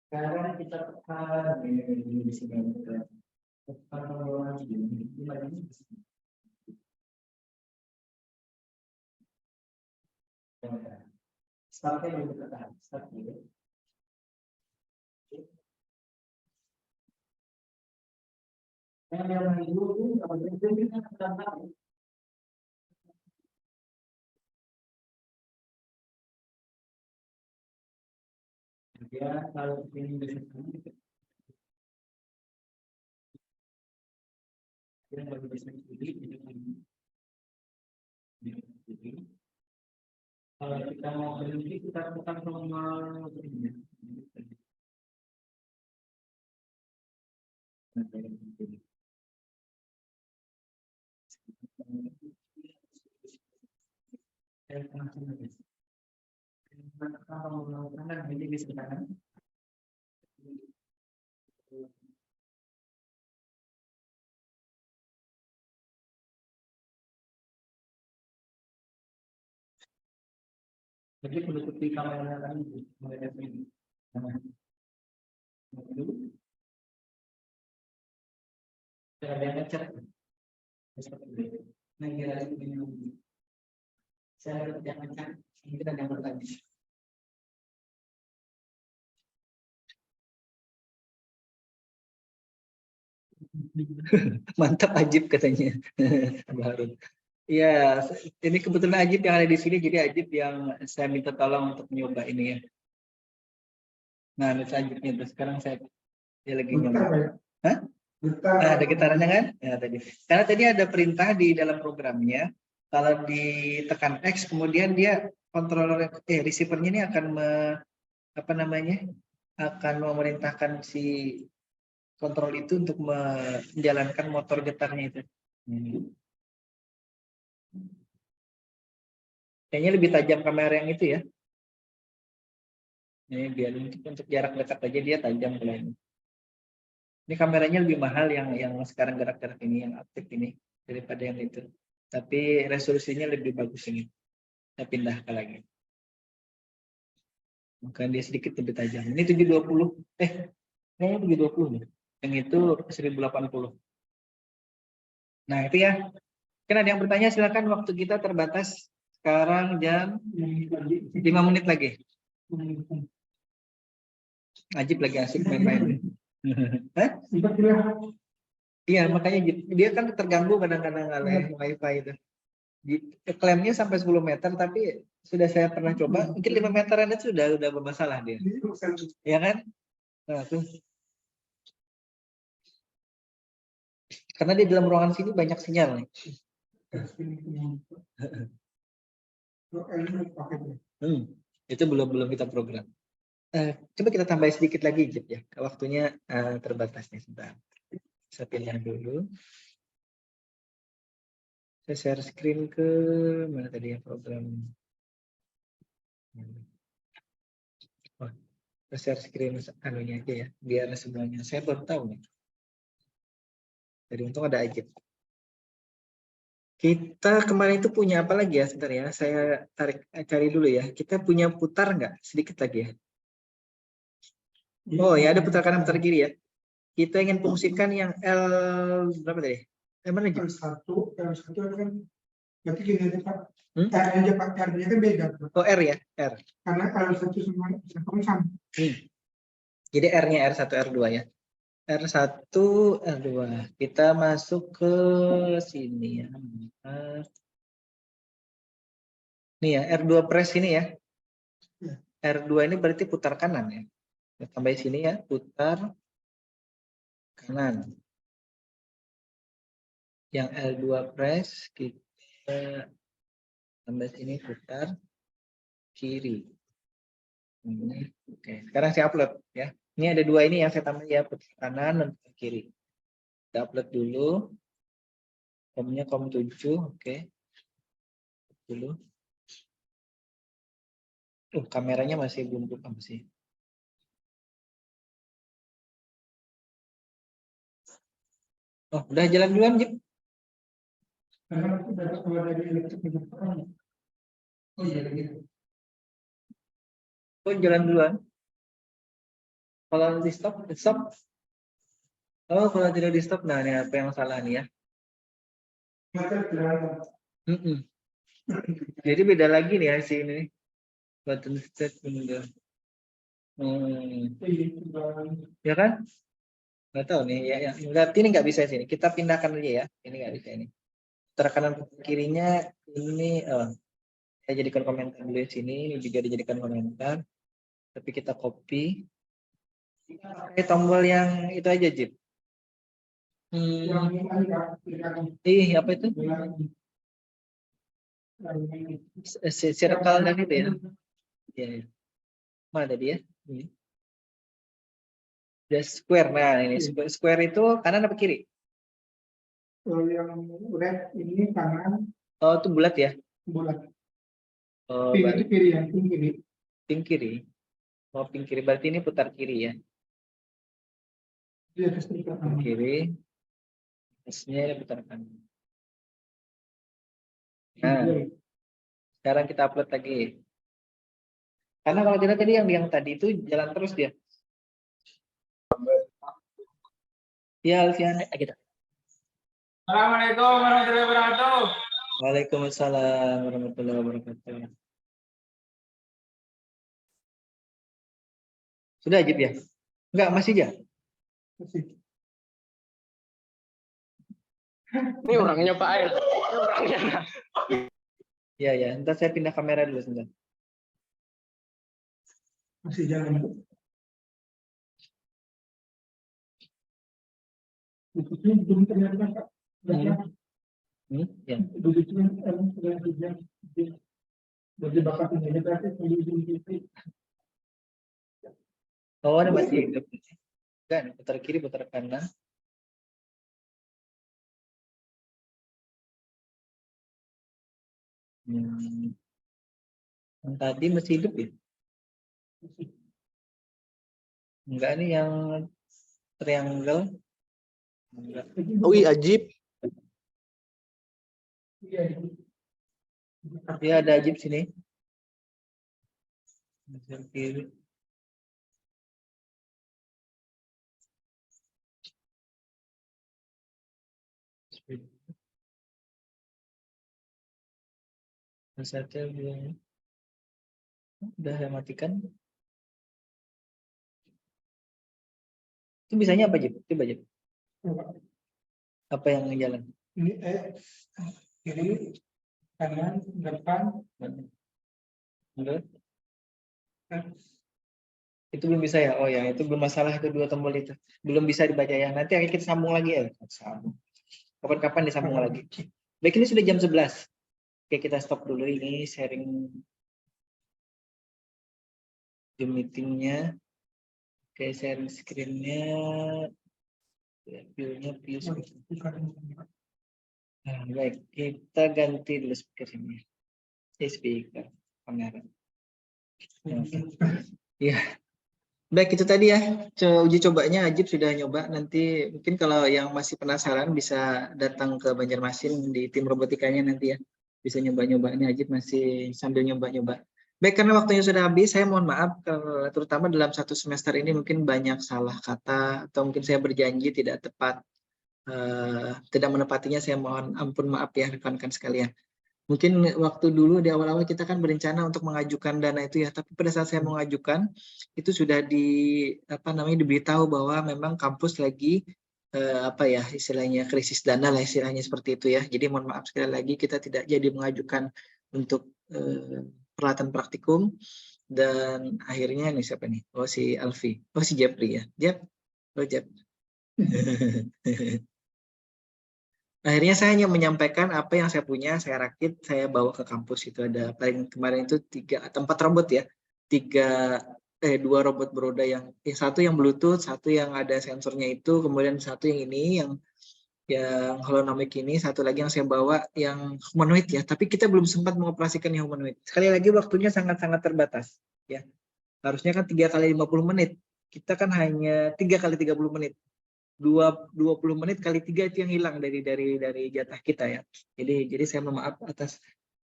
sekarang kita tekan di sini. Tekan tombol lagi. Startnya dulu tekan. Start dulu. Yang dulu apa itu kita tekan. Ya, kalau ini bisa yang baru bisa kalau kita mau berhenti kita tekan tombol ini. Kanan ini bisa kanan. Jadi menutupi kamera tadi mulai dari sini. Ada yang ngecek. Nah, kira ini. Saya yang ngecek. Ini kita yang bertanya. Mantap Ajib katanya. Baru. Ya, ini kebetulan Ajib yang ada di sini, jadi Ajib yang saya minta tolong untuk nyoba ini ya. Nah, ini Ajibnya tuh. Sekarang dia lagi nyoba. Hah? Nah, ada getarannya kan? Ya, tadi. Karena tadi ada perintah di dalam programnya, kalau ditekan X, kemudian dia controller receiver-nya ini akan apa namanya? Akan memerintahkan si kontrol itu untuk menjalankan motor getarnya itu. Kayaknya lebih tajam kamera yang itu ya. Ini biar untuk jarak dekat aja dia tajam kalau ini. Ini kameranya lebih mahal yang sekarang gerak-gerak ini, yang aktif ini daripada yang itu. Tapi resolusinya lebih bagus ini. Saya pindah ke lagi. Maka dia sedikit lebih tajam. Ini 720. Kayaknya 720 nih. Yang itu 1080. Nah, itu ya. Kan ada yang bertanya, silakan, waktu kita terbatas. Sekarang jam 5 menit lagi. Ajib lagi asik main-main. Hah? Iya, makanya dia kan terganggu kadang-kadang oleh wifi itu. Klaimnya sampai 10 meter, tapi sudah saya pernah coba, mungkin 5 meteran itu sudah bermasalah dia. Ya kan? Nah, tuh. Karena di dalam ruangan sini banyak sinyal nih. Itu belum kita program. Coba kita tambah sedikit lagi, Jep, ya. Waktunya terbatas nih, sebentar. Saya pilih dulu. Saya share screen ke mana tadi ya program. Oh, saya share screen anunya aja ya, biar semuanya. Saya baru tahu nih. Jadi untung ada Ajib. Kita kemarin itu punya apa lagi ya? Sebentar ya, saya cari dulu ya. Kita punya putar nggak? Sedikit lagi ya. Oh ya, ada putar kanan, putar kiri ya. Kita ingin fungsikan yang L berapa tadi? Mana aja? L1 kan berarti gini aja Pak. R aja Pak, R-nya kan beda. Oh R ya, R. Karena L1 sama. Jadi R-nya R1, R2 ya. R1, R2. Kita masuk ke sini ya. Nih ya, R2 press ini ya. R2 ini berarti putar kanan ya. Kita tambah sini ya, putar kanan. Yang L2 press kita tambah sini, putar kiri. Oke, sekarang saya upload ya. Ini ada dua ini yang saya tambah ya, putar kanan dan putar kiri. Kita upload dulu. Komnya kom 7, oke. Dulu. Kameranya masih belum buka sih. Oh, udah jalan duluan, Jip. Karena aku dapat keluar dari elektrik. Oh iya, gitu. Oh, jalan duluan. Kalau di stop, stop. Oh, kalau tidak di stop, nah ini apa yang salah nih ya? Jadi beda lagi nih ya si ini. Button start window. Ya kan? Nggak tahu nih ya. Berarti ini nggak bisa sini. Kita pindahkan aja ya. Ini nggak bisa ini. Putar kanan kirinya ini. Saya jadikan komentar dulu di sini. Ini juga dijadikan komentar. Tapi kita copy. Tombol yang itu aja, Jip. Apa itu? Circle dan itu ya. Ya. Mana dia? Ini. The square. Nah, ini square itu kanan apa kiri? Yang red ini kanan. Oh, itu bulat ya? Bulat. Oh, Pink itu kiri ya, pink kiri. Pink kiri. Oh, pink kiri. Berarti ini putar kiri ya? Iya, pink kiri. Atasnya putar kanan. Nah, sekarang kita upload lagi. Karena kalau kita tadi yang tadi itu jalan terus dia. Ya, Alfian. Kita. Assalamualaikum warahmatullahi wabarakatuh. Waalaikumsalam warahmatullahi wabarakatuh. Sudah Ajib ya? Enggak, masih aja? Masih. Ini orangnya Pak Air. Ini orangnya. Ya ya, ntar saya pindah kamera dulu sebentar. Masih jalan. Duduknya belum terlihat Pak. Ya. Duduknya sudah hujan. Jadi bakat ini berarti Oh, ada masih hidup. Kan, putar kiri, putar kanan. Yang tadi masih hidup ya? Enggak, nih yang triangle. Enggak. Ui, Ajib. Ya, ada Ajib sini. Putar kiri. Saatnya udah saya matikan. Itu bisanya apa, Jip? Coba, Jip. Apa yang jalan? ini kiri, kanan, depan. Enggak. Itu belum bisa ya? Oh ya, itu belum masalah, itu 2 tombol itu. Belum bisa dibaca ya. Nanti akan kita sambung lagi ya. Sambung. Kapan-kapan disambung lagi. Baik, ini sudah jam 11. Oke, kita stop dulu ini sharing Zoom meetingnya. Oke, sharing screen-nya. View-nya view. Nah, baik, kita ganti dulu speaker-nya. Speaker kamera. Oke. Ya. Baik, itu tadi ya. Uji cobanya Ajib sudah nyoba. Nanti mungkin kalau yang masih penasaran bisa datang ke Banjarmasin di tim robotikanya nanti ya. Bisa nyoba-nyoba. Ini Ajib masih sambil nyoba-nyoba. Baik, karena waktunya sudah habis, saya mohon maaf, terutama dalam 1 semester ini mungkin banyak salah kata, atau mungkin saya berjanji tidak tepat, tidak menepatinya, saya mohon ampun maaf ya rekan-rekan sekalian. Mungkin waktu dulu di awal-awal kita kan berencana untuk mengajukan dana itu ya, tapi pada saat saya mengajukan itu sudah diberitahu bahwa memang kampus lagi istilahnya krisis dana lah, istilahnya seperti itu ya. Jadi mohon maaf sekali lagi, kita tidak jadi mengajukan untuk peralatan praktikum, dan akhirnya ini siapa nih? Oh, si Alfi. Oh, si Jepri ya. Jep. Akhirnya saya hanya menyampaikan apa yang saya punya, saya rakit, saya bawa ke kampus. Itu ada paling kemarin itu 3 atau 4 robot ya. 2 robot beroda, yang satu yang Bluetooth, satu yang ada sensornya itu, kemudian satu yang ini yang holonomik ini, satu lagi yang saya bawa yang humanoid ya. Tapi kita belum sempat mengoperasikan yang humanoid. Sekali lagi waktunya sangat-sangat terbatas ya. Harusnya kan 3 kali 50 menit. Kita kan hanya 3 kali 30 menit. 20 menit kali 3 itu yang hilang dari jatah kita ya. Jadi saya mohon maaf atas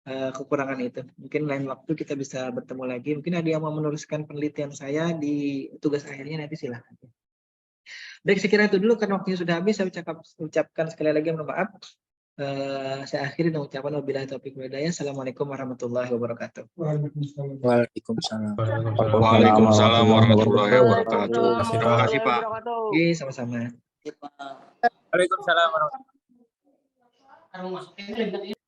kekurangan itu. Mungkin lain waktu kita bisa bertemu lagi. Mungkin ada yang mau meneruskan penelitian saya di tugas akhirnya, nanti silakan. Baik, saya kira itu dulu karena waktunya sudah habis. Saya ucapkan sekali lagi mohon maaf. Saya akhiri dengan ucapan wabillahi taufiq wal hidayah. Assalamualaikum warahmatullahi wabarakatuh. Waalaikumsalam. Waalaikumsalam warahmatullahi wabarakatuh. Terima kasih, Pak. Oke, sama-sama. Waalaikumsalam warahmatullahi wabarakatuh.